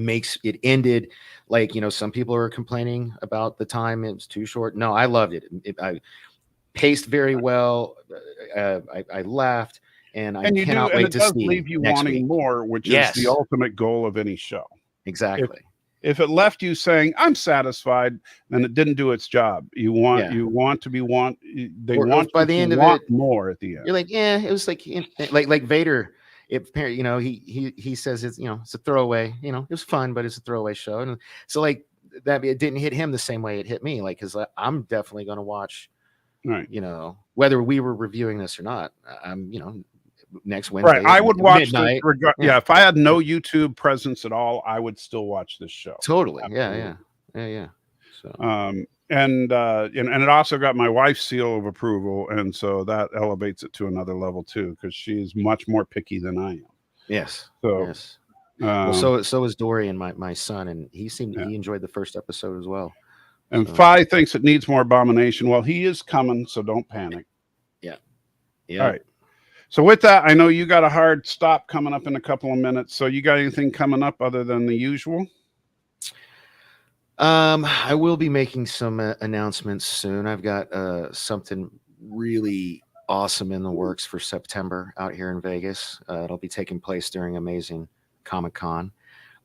S2: ended like, some people are complaining about the time. It was too short. No, I loved it. I paced very well. I laughed. and I
S1: And you do,
S2: cannot
S1: and
S2: wait
S1: it
S2: to
S1: does
S2: see
S1: leave you
S2: next
S1: wanting
S2: week.
S1: more, which is
S2: Yes,
S1: the ultimate goal of any show.
S2: exactly.
S1: If it left you saying I'm satisfied, then it didn't do its job. They
S2: Or
S1: want
S2: by
S1: you
S2: the
S1: to
S2: end of
S1: want
S2: it,
S1: more at the end.
S2: you're like, yeah, it was like Vader. You know, he says it's, you know, it's a throwaway. You know, it was fun, but it's a throwaway show, and so like that, it didn't hit him the same way it hit me. Like, because I'm definitely going to watch.
S1: Right.
S2: You know, whether we were reviewing this or not, I'm, you know, next
S1: Right.
S2: Wednesday.
S1: I would watch this
S2: midnight.
S1: yeah, if I had no YouTube presence at all, I would still watch this show.
S2: Totally.
S1: Absolutely.
S2: Yeah. So
S1: and it also got my wife's seal of approval, and so that elevates it to another level too, because she's much more picky than I am.
S2: yes.
S1: So
S2: Yes. Well, so is Dorian, my son, and he enjoyed the first episode as well.
S1: And
S2: So.
S1: Phi thinks it needs more abomination. Well, he is coming, so don't panic.
S2: Yeah.
S1: All right. So with that, I know you got a hard stop coming up in a couple of minutes. So you got anything coming up other than the usual?
S2: I will be making some announcements soon. I've got something really awesome in the works for September out here in Vegas. It'll be taking place during Amazing Comic-Con.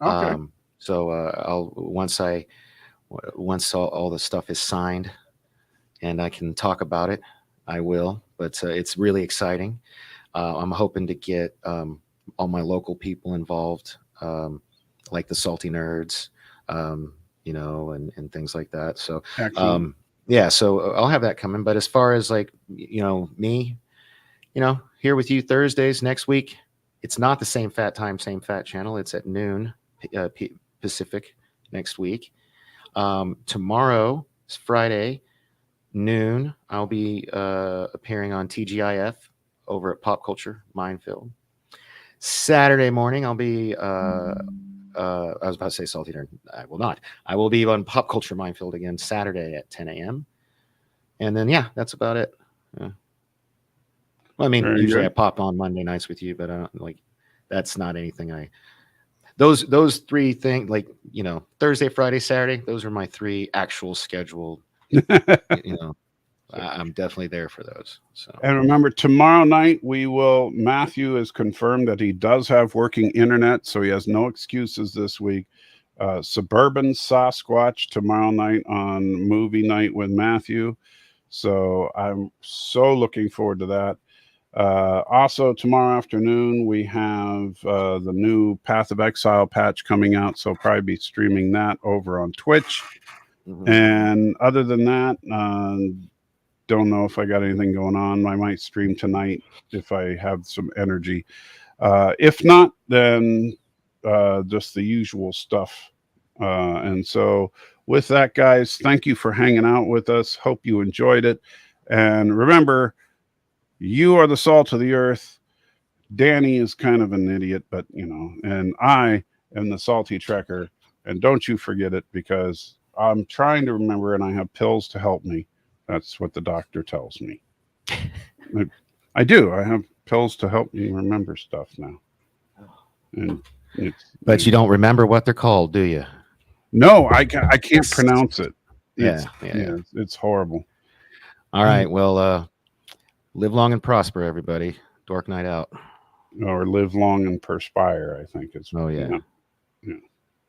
S1: Okay.
S2: So I'll once all the stuff is signed and I can talk about it, I will. But it's really exciting. I'm hoping to get all my local people involved, like the Salty Nerds, you know, and things like that. So, yeah, so I'll have that coming. But as far as like, you know, me, you know, here with you Thursdays next week, it's not the same fat time, same fat channel. It's at noon Pacific next week. Tomorrow is Friday, noon. I'll be appearing on TGIF over at Pop Culture Minefield. Saturday morning, I'll be I was about to say Salty Nerd. I will not. I will be on Pop Culture Minefield again Saturday at 10 a.m. And then, yeah, that's about it. Yeah. Well, I mean, usually I pop on Monday nights with you, but I don't like, that's not anything those three things, like, you know, Thursday, Friday, Saturday, those are my three actual scheduled, you know, I'm definitely there for those. So,
S1: and remember, tomorrow night Matthew has confirmed that he does have working internet, so he has no excuses this week. Suburban Sasquatch tomorrow night on movie night with Matthew. So I'm so looking forward to that. Also tomorrow afternoon we have the new Path of Exile patch coming out, so I'll probably be streaming that over on Twitch. And other than that, don't know if I got anything going on. I might stream tonight if I have some energy. If not, then just the usual stuff. And so with that, guys, thank you for hanging out with us. Hope you enjoyed it. And remember, you are the salt of the earth. Danny is kind of an idiot, but, you know, and I am the salty trekker. And don't you forget it, because I'm trying to remember and I have pills to help me. That's what the doctor tells me. I do. I have pills to help me remember stuff now. And
S2: but you don't remember what they're called, do you?
S1: No, I can't pronounce it. It's horrible.
S2: All right. Well, live long and prosper, everybody. Dork night out.
S1: Or live long and perspire, I think it's.
S2: Oh, yeah.
S1: Yeah.